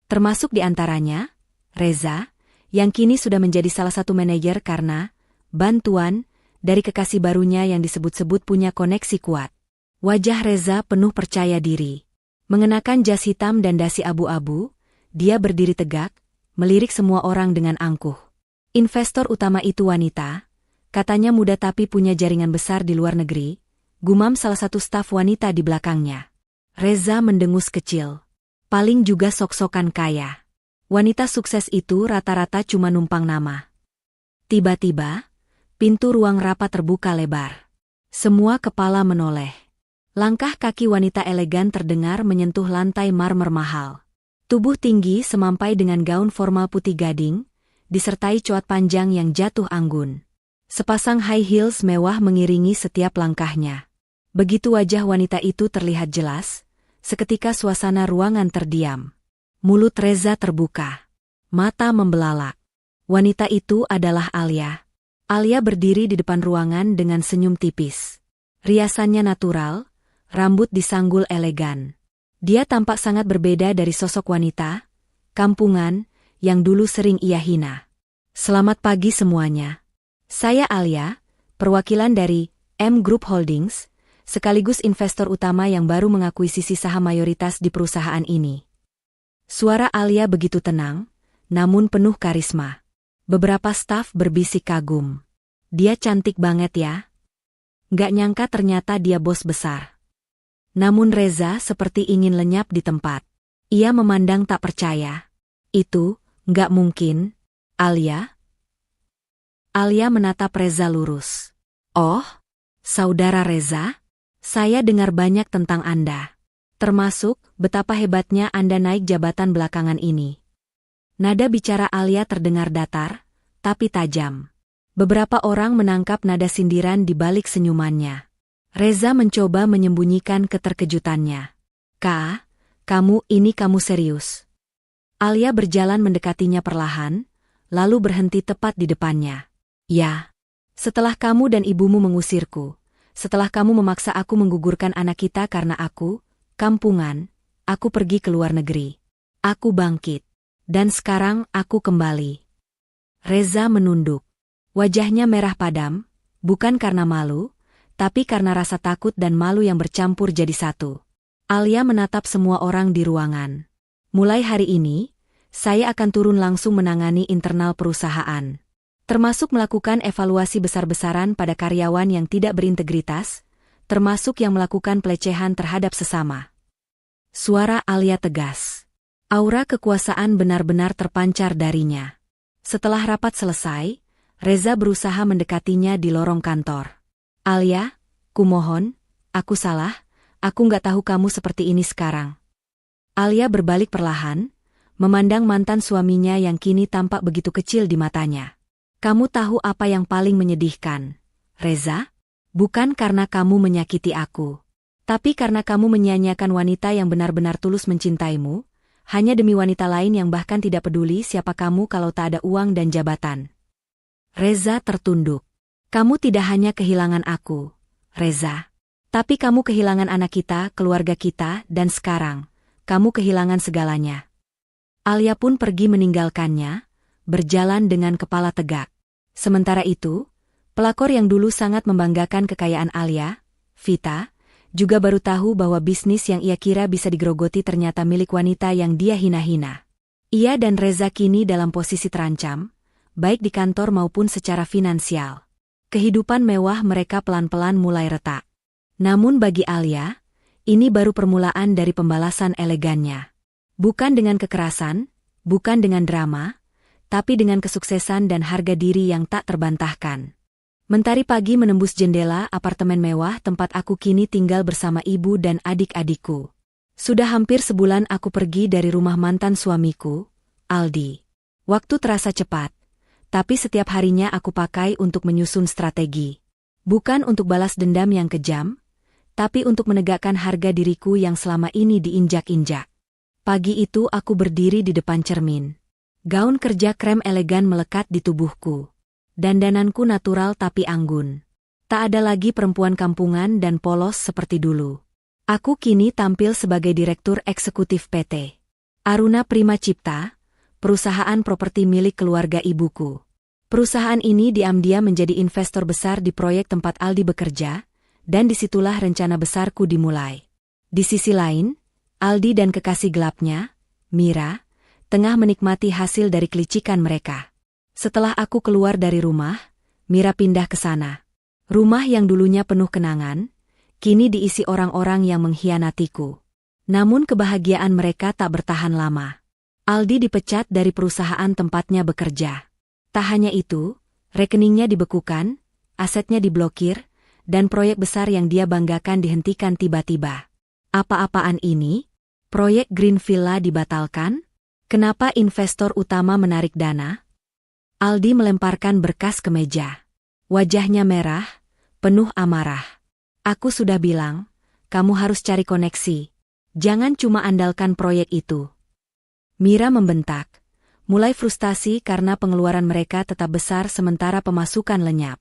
Termasuk di antaranya, Reza, yang kini sudah menjadi salah satu manajer karena bantuan dari kekasih barunya yang disebut-sebut punya koneksi kuat. Wajah Reza penuh percaya diri. Mengenakan jas hitam dan dasi abu-abu, dia berdiri tegak, melirik semua orang dengan angkuh. Investor utama itu wanita, katanya muda tapi punya jaringan besar di luar negeri, gumam salah satu staf wanita di belakangnya. Reza mendengus kecil. Paling juga sok-sokan kaya. Wanita sukses itu rata-rata cuma numpang nama. Tiba-tiba, pintu ruang rapat terbuka lebar. Semua kepala menoleh. Langkah kaki wanita elegan terdengar menyentuh lantai marmer mahal. Tubuh tinggi semampai dengan gaun formal putih gading, disertai coat panjang yang jatuh anggun. Sepasang high heels mewah mengiringi setiap langkahnya. Begitu wajah wanita itu terlihat jelas, seketika suasana ruangan terdiam. Mulut Reza terbuka. Mata membelalak. Wanita itu adalah Alia. Alia berdiri di depan ruangan dengan senyum tipis. Riasannya natural, rambut disanggul elegan. Dia tampak sangat berbeda dari sosok wanita, kampungan, yang dulu sering ia hina. "Selamat pagi semuanya. Saya Alia, perwakilan dari M Group Holdings, sekaligus investor utama yang baru mengakuisisi saham mayoritas di perusahaan ini." Suara Alia begitu tenang, namun penuh karisma. Beberapa staf berbisik kagum. "Dia cantik banget ya. Nggak nyangka ternyata dia bos besar." Namun Reza seperti ingin lenyap di tempat. Ia memandang tak percaya. "Itu, nggak mungkin, Alia." Alia menatap Reza lurus. "Oh, saudara Reza? Saya dengar banyak tentang Anda. Termasuk betapa hebatnya Anda naik jabatan belakangan ini." Nada bicara Alia terdengar datar, tapi tajam. Beberapa orang menangkap nada sindiran di balik senyumannya. Reza mencoba menyembunyikan keterkejutannya. "Kak, kamu serius?" Alia berjalan mendekatinya perlahan, lalu berhenti tepat di depannya. "Ya. Setelah kamu dan ibumu mengusirku, setelah kamu memaksa aku menggugurkan anak kita karena aku, kampungan, aku pergi ke luar negeri. Aku bangkit. Dan sekarang aku kembali." Reza menunduk. Wajahnya merah padam, bukan karena malu, tapi karena rasa takut dan malu yang bercampur jadi satu. Alia menatap semua orang di ruangan. "Mulai hari ini, saya akan turun langsung menangani internal perusahaan. Termasuk melakukan evaluasi besar-besaran pada karyawan yang tidak berintegritas, termasuk yang melakukan pelecehan terhadap sesama." Suara Alia tegas. Aura kekuasaan benar-benar terpancar darinya. Setelah rapat selesai, Reza berusaha mendekatinya di lorong kantor. "Alia, kumohon, aku salah, aku nggak tahu kamu seperti ini sekarang. Alia berbalik perlahan, memandang mantan suaminya yang kini tampak begitu kecil di matanya. Kamu tahu apa yang paling menyedihkan, Reza? Bukan karena kamu menyakiti aku, tapi karena kamu menyia-nyiakan wanita yang benar-benar tulus mencintaimu, hanya demi wanita lain yang bahkan tidak peduli siapa kamu kalau tak ada uang dan jabatan. Reza tertunduk. Kamu tidak hanya kehilangan aku, Reza. Tapi kamu kehilangan anak kita, keluarga kita, dan sekarang, kamu kehilangan segalanya. Alia pun pergi meninggalkannya, berjalan dengan kepala tegak. Sementara itu, pelakor yang dulu sangat membanggakan kekayaan Alia, Vita, juga baru tahu bahwa bisnis yang ia kira bisa digerogoti ternyata milik wanita yang dia hina-hina. Ia dan Reza kini dalam posisi terancam, baik di kantor maupun secara finansial. Kehidupan mewah mereka pelan-pelan mulai retak. Namun bagi Alia, ini baru permulaan dari pembalasan elegannya. Bukan dengan kekerasan, bukan dengan drama, tapi dengan kesuksesan dan harga diri yang tak terbantahkan. Mentari pagi menembus jendela apartemen mewah tempat aku kini tinggal bersama ibu dan adik-adikku. Sudah hampir sebulan aku pergi dari rumah mantan suamiku, Aldi. Waktu terasa cepat. Tapi setiap harinya aku pakai untuk menyusun strategi. Bukan untuk balas dendam yang kejam, tapi untuk menegakkan harga diriku yang selama ini diinjak-injak. Pagi itu aku berdiri di depan cermin. Gaun kerja krem elegan melekat di tubuhku. Dandananku natural tapi anggun. Tak ada lagi perempuan kampungan dan polos seperti dulu. Aku kini tampil sebagai direktur eksekutif PT Aruna Prima Cipta, perusahaan properti milik keluarga ibuku. Perusahaan ini diam-diam menjadi investor besar di proyek tempat Aldi bekerja, dan disitulah rencana besarku dimulai. Di sisi lain, Aldi dan kekasih gelapnya, Mira, tengah menikmati hasil dari kelicikan mereka. Setelah aku keluar dari rumah, Mira pindah ke sana. Rumah yang dulunya penuh kenangan, kini diisi orang-orang yang mengkhianatiku. Namun kebahagiaan mereka tak bertahan lama. Aldi dipecat dari perusahaan tempatnya bekerja. Tak hanya itu, rekeningnya dibekukan, asetnya diblokir, dan proyek besar yang dia banggakan dihentikan tiba-tiba. Apa-apaan ini? Proyek Green Villa dibatalkan? Kenapa investor utama menarik dana? Aldi melemparkan berkas ke meja. Wajahnya merah, penuh amarah. Aku sudah bilang, kamu harus cari koneksi. Jangan cuma andalkan proyek itu. Mira membentak. Mulai frustasi karena pengeluaran mereka tetap besar sementara pemasukan lenyap.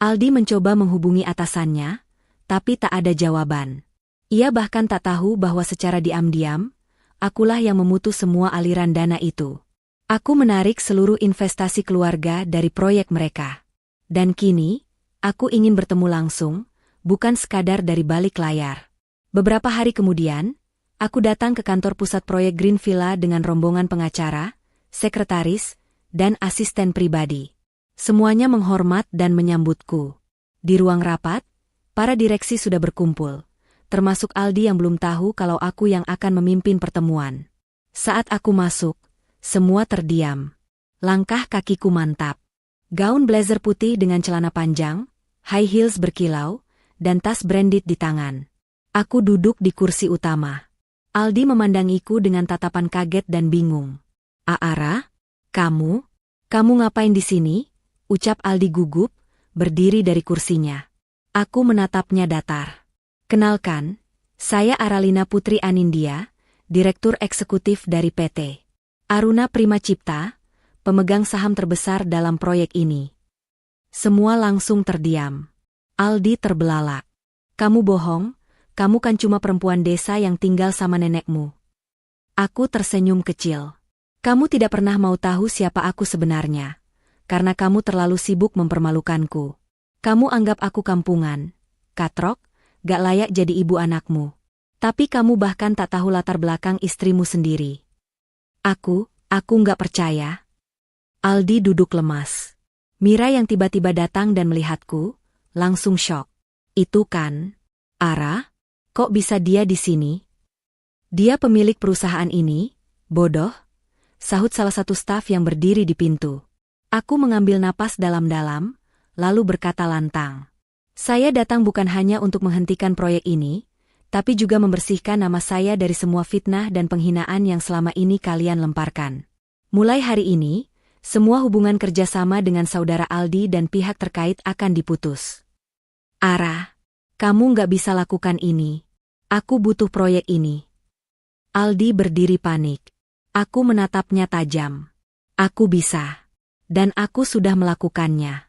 Aldi mencoba menghubungi atasannya, tapi tak ada jawaban. Ia bahkan tak tahu bahwa secara diam-diam, akulah yang memutus semua aliran dana itu. Aku menarik seluruh investasi keluarga dari proyek mereka. Dan kini, aku ingin bertemu langsung, bukan sekadar dari balik layar. Beberapa hari kemudian, aku datang ke kantor pusat proyek Green Villa dengan rombongan pengacara, sekretaris, dan asisten pribadi. Semuanya menghormat dan menyambutku. Di ruang rapat, para direksi sudah berkumpul, termasuk Aldi yang belum tahu kalau aku yang akan memimpin pertemuan. Saat aku masuk, semua terdiam. Langkah kakiku mantap. Gaun blazer putih dengan celana panjang, high heels berkilau, dan tas branded di tangan. Aku duduk di kursi utama. Aldi memandangiku dengan tatapan kaget dan bingung. "Aara, kamu ngapain di sini?" ucap Aldi gugup, berdiri dari kursinya. Aku menatapnya datar. "Kenalkan, saya Aralina Putri Anindya, Direktur Eksekutif dari PT Aruna Prima Cipta, pemegang saham terbesar dalam proyek ini." Semua langsung terdiam. Aldi terbelalak. "Kamu bohong, kamu kan cuma perempuan desa yang tinggal sama nenekmu." Aku tersenyum kecil. "Kamu tidak pernah mau tahu siapa aku sebenarnya, karena kamu terlalu sibuk mempermalukanku. Kamu anggap aku kampungan, katrok, gak layak jadi ibu anakmu. Tapi kamu bahkan tak tahu latar belakang istrimu sendiri." Aku gak percaya." Aldi duduk lemas. Mira yang tiba-tiba datang dan melihatku, langsung syok. "Itu kan Ara? Kok bisa dia di sini?" "Dia pemilik perusahaan ini, bodoh," sahut salah satu staf yang berdiri di pintu. Aku mengambil napas dalam-dalam, lalu berkata lantang, Saya datang bukan hanya untuk menghentikan proyek ini, tapi juga membersihkan nama saya dari semua fitnah dan penghinaan yang selama ini kalian lemparkan. Mulai hari ini, semua hubungan kerjasama dengan saudara Aldi dan pihak terkait akan diputus. Ara, kamu nggak bisa lakukan ini. Aku butuh proyek ini. Aldi berdiri panik. Aku menatapnya tajam. Aku bisa. Dan aku sudah melakukannya.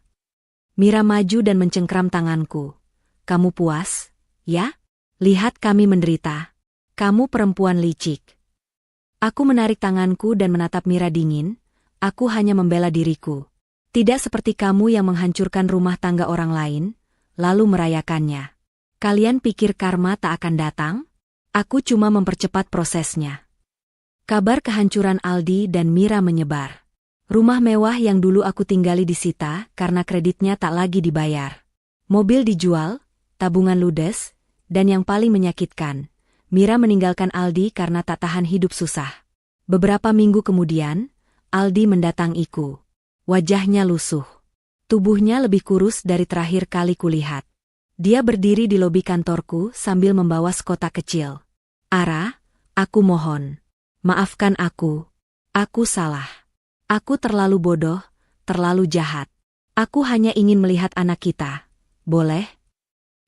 Mira maju dan mencengkram tanganku. Kamu puas, ya? Lihat kami menderita. Kamu perempuan licik. Aku menarik tanganku dan menatap Mira dingin. Aku hanya membela diriku. Tidak seperti kamu yang menghancurkan rumah tangga orang lain, lalu merayakannya. Kalian pikir karma tak akan datang? Aku cuma mempercepat prosesnya. Kabar kehancuran Aldi dan Mira menyebar. Rumah mewah yang dulu aku tinggali disita karena kreditnya tak lagi dibayar. Mobil dijual, tabungan ludes, dan yang paling menyakitkan, Mira meninggalkan Aldi karena tak tahan hidup susah. Beberapa minggu kemudian, Aldi mendatangiku. Wajahnya lusuh. Tubuhnya lebih kurus dari terakhir kali kulihat. Dia berdiri di lobi kantorku sambil membawa sekotak kecil. Ara, aku mohon. Maafkan aku. Aku salah. Aku terlalu bodoh, terlalu jahat. Aku hanya ingin melihat anak kita. Boleh?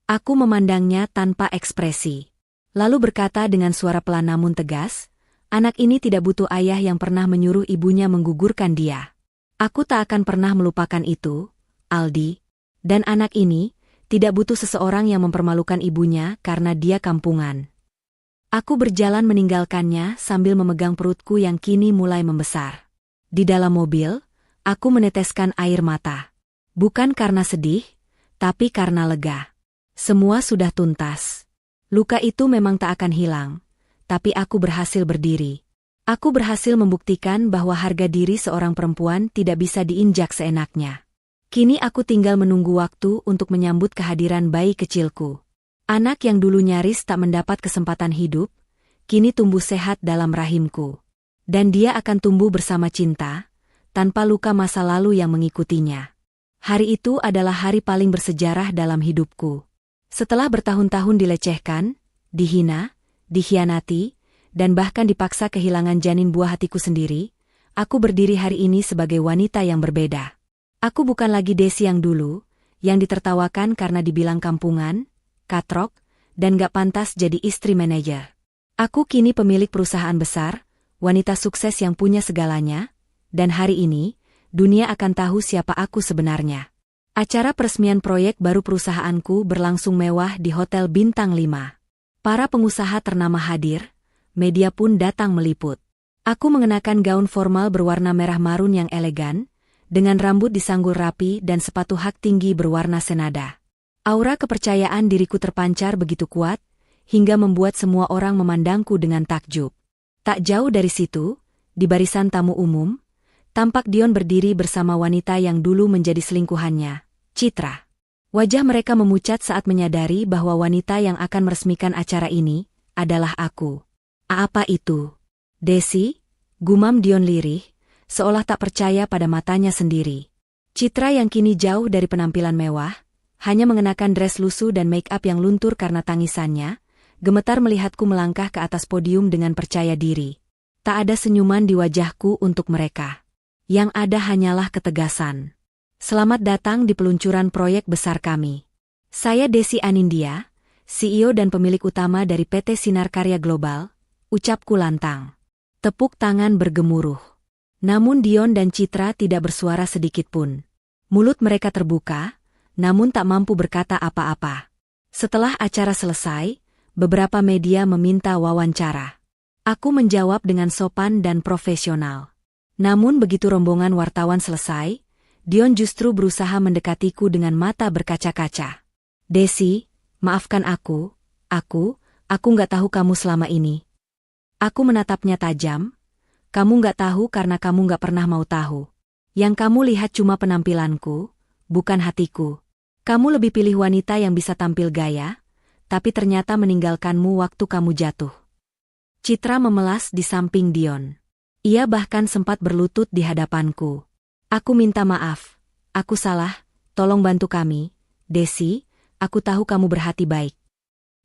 Aku memandangnya tanpa ekspresi. Lalu berkata dengan suara pelan namun tegas, anak ini tidak butuh ayah yang pernah menyuruh ibunya menggugurkan dia. Aku tak akan pernah melupakan itu, Aldi. Dan anak ini tidak butuh seseorang yang mempermalukan ibunya karena dia kampungan. Aku berjalan meninggalkannya sambil memegang perutku yang kini mulai membesar. Di dalam mobil, aku meneteskan air mata. Bukan karena sedih, tapi karena lega. Semua sudah tuntas. Luka itu memang tak akan hilang, tapi aku berhasil berdiri. Aku berhasil membuktikan bahwa harga diri seorang perempuan tidak bisa diinjak seenaknya. Kini aku tinggal menunggu waktu untuk menyambut kehadiran bayi kecilku. Anak yang dulu nyaris tak mendapat kesempatan hidup, kini tumbuh sehat dalam rahimku. Dan dia akan tumbuh bersama cinta, tanpa luka masa lalu yang mengikutinya. Hari itu adalah hari paling bersejarah dalam hidupku. Setelah bertahun-tahun dilecehkan, dihina, dikhianati, dan bahkan dipaksa kehilangan janin buah hatiku sendiri, aku berdiri hari ini sebagai wanita yang berbeda. Aku bukan lagi Desi yang dulu, yang ditertawakan karena dibilang kampungan, katrok, dan gak pantas jadi istri manajer. Aku kini pemilik perusahaan besar, wanita sukses yang punya segalanya, dan hari ini, dunia akan tahu siapa aku sebenarnya. Acara peresmian proyek baru perusahaanku berlangsung mewah di Hotel Bintang 5. Para pengusaha ternama hadir, media pun datang meliput. Aku mengenakan gaun formal berwarna merah marun yang elegan, dengan rambut disanggul rapi dan sepatu hak tinggi berwarna senada. Aura kepercayaan diriku terpancar begitu kuat, hingga membuat semua orang memandangku dengan takjub. Tak jauh dari situ, di barisan tamu umum, tampak Dion berdiri bersama wanita yang dulu menjadi selingkuhannya, Citra. Wajah mereka memucat saat menyadari bahwa wanita yang akan meresmikan acara ini adalah aku. Apa itu? Desi? Gumam Dion lirih, seolah tak percaya pada matanya sendiri. Citra yang kini jauh dari penampilan mewah, hanya mengenakan dress lusuh dan make-up yang luntur karena tangisannya, gemetar melihatku melangkah ke atas podium dengan percaya diri. Tak ada senyuman di wajahku untuk mereka. Yang ada hanyalah ketegasan. Selamat datang di peluncuran proyek besar kami. Saya Desi Anindya, CEO dan pemilik utama dari PT Sinar Karya Global, ucapku lantang. Tepuk tangan bergemuruh. Namun Dion dan Citra tidak bersuara sedikitpun. Mulut mereka terbuka, namun tak mampu berkata apa-apa. Setelah acara selesai, beberapa media meminta wawancara. Aku menjawab dengan sopan dan profesional. Namun begitu rombongan wartawan selesai, Dion justru berusaha mendekatiku dengan mata berkaca-kaca. Desi, maafkan aku nggak tahu kamu selama ini. Aku menatapnya tajam. Kamu nggak tahu karena kamu nggak pernah mau tahu. Yang kamu lihat cuma penampilanku, bukan hatiku. Kamu lebih pilih wanita yang bisa tampil gaya, tapi ternyata meninggalkanmu waktu kamu jatuh. Citra memelas di samping Dion. Ia bahkan sempat berlutut di hadapanku. Aku minta maaf. Aku salah, tolong bantu kami. Desi, aku tahu kamu berhati baik.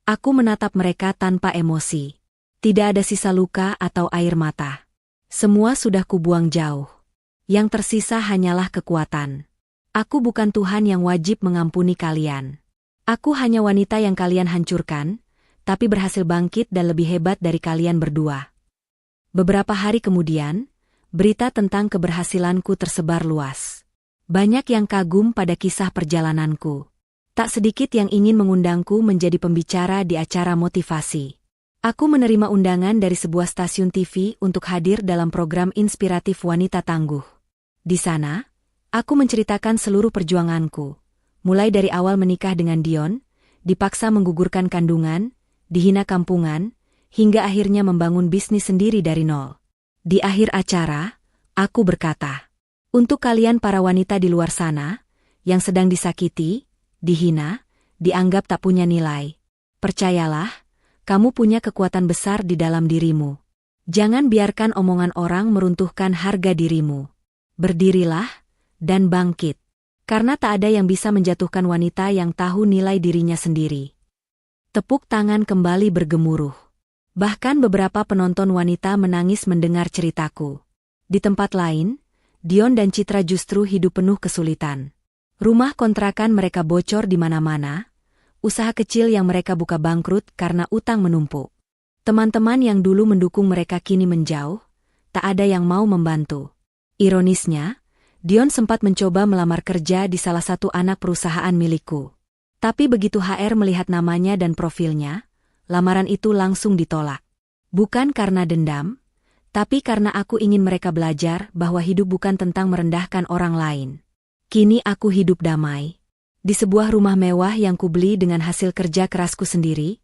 Aku menatap mereka tanpa emosi. Tidak ada sisa luka atau air mata. Semua sudah kubuang jauh. Yang tersisa hanyalah kekuatan. Aku bukan Tuhan yang wajib mengampuni kalian. Aku hanya wanita yang kalian hancurkan, tapi berhasil bangkit dan lebih hebat dari kalian berdua. Beberapa hari kemudian, berita tentang keberhasilanku tersebar luas. Banyak yang kagum pada kisah perjalananku. Tak sedikit yang ingin mengundangku menjadi pembicara di acara motivasi. Aku menerima undangan dari sebuah stasiun TV untuk hadir dalam program inspiratif Wanita Tangguh. Di sana, aku menceritakan seluruh perjuanganku. Mulai dari awal menikah dengan Dion, dipaksa menggugurkan kandungan, dihina kampungan, hingga akhirnya membangun bisnis sendiri dari nol. Di akhir acara, aku berkata, untuk kalian para wanita di luar sana, yang sedang disakiti, dihina, dianggap tak punya nilai. Percayalah, kamu punya kekuatan besar di dalam dirimu. Jangan biarkan omongan orang meruntuhkan harga dirimu. Berdirilah, dan bangkit. Karena tak ada yang bisa menjatuhkan wanita yang tahu nilai dirinya sendiri. Tepuk tangan kembali bergemuruh. Bahkan beberapa penonton wanita menangis mendengar ceritaku. Di tempat lain, Dion dan Citra justru hidup penuh kesulitan. Rumah kontrakan mereka bocor di mana-mana, usaha kecil yang mereka buka bangkrut karena utang menumpuk. Teman-teman yang dulu mendukung mereka kini menjauh, tak ada yang mau membantu. Ironisnya, Dion sempat mencoba melamar kerja di salah satu anak perusahaan milikku. Tapi begitu HR melihat namanya dan profilnya, lamaran itu langsung ditolak. Bukan karena dendam, tapi karena aku ingin mereka belajar bahwa hidup bukan tentang merendahkan orang lain. Kini aku hidup damai. Di sebuah rumah mewah yang kubeli dengan hasil kerja kerasku sendiri,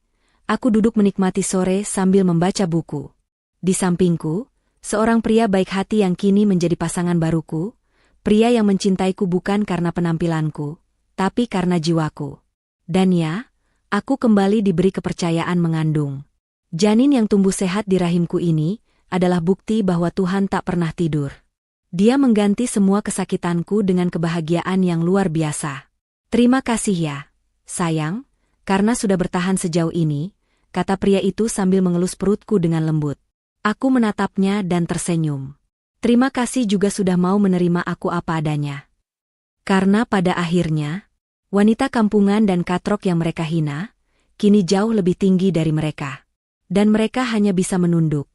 aku duduk menikmati sore sambil membaca buku. Di sampingku, seorang pria baik hati yang kini menjadi pasangan baruku, pria yang mencintaiku bukan karena penampilanku, tapi karena jiwaku. Dan ya, aku kembali diberi kepercayaan mengandung. Janin yang tumbuh sehat di rahimku ini adalah bukti bahwa Tuhan tak pernah tidur. Dia mengganti semua kesakitanku dengan kebahagiaan yang luar biasa. Terima kasih ya, sayang, karena sudah bertahan sejauh ini, kata pria itu sambil mengelus perutku dengan lembut. Aku menatapnya dan tersenyum. Terima kasih juga sudah mau menerima aku apa adanya. Karena pada akhirnya, wanita kampungan dan katrok yang mereka hina, kini jauh lebih tinggi dari mereka. Dan mereka hanya bisa menunduk,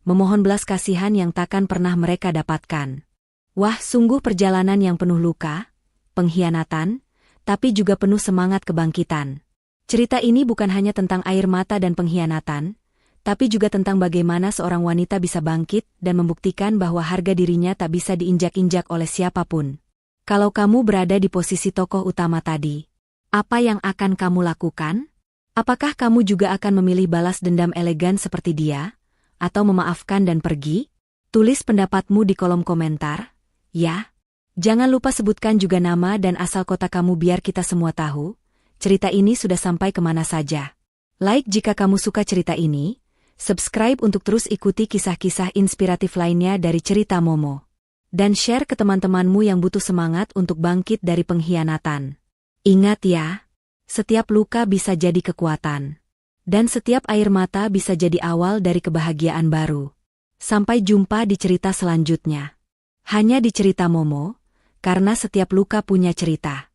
memohon belas kasihan yang takkan pernah mereka dapatkan. Wah, sungguh perjalanan yang penuh luka, pengkhianatan, tapi juga penuh semangat kebangkitan. Cerita ini bukan hanya tentang air mata dan pengkhianatan, tapi juga tentang bagaimana seorang wanita bisa bangkit dan membuktikan bahwa harga dirinya tak bisa diinjak-injak oleh siapapun. Kalau kamu berada di posisi tokoh utama tadi, apa yang akan kamu lakukan? Apakah kamu juga akan memilih balas dendam elegan seperti dia? Atau memaafkan dan pergi? Tulis pendapatmu di kolom komentar, ya. Jangan lupa sebutkan juga nama dan asal kota kamu biar kita semua tahu, cerita ini sudah sampai kemana saja. Like jika kamu suka cerita ini, subscribe untuk terus ikuti kisah-kisah inspiratif lainnya dari cerita Momo. Dan share ke teman-temanmu yang butuh semangat untuk bangkit dari pengkhianatan. Ingat ya, setiap luka bisa jadi kekuatan. Dan setiap air mata bisa jadi awal dari kebahagiaan baru. Sampai jumpa di cerita selanjutnya. Hanya di cerita Momo, karena setiap luka punya cerita.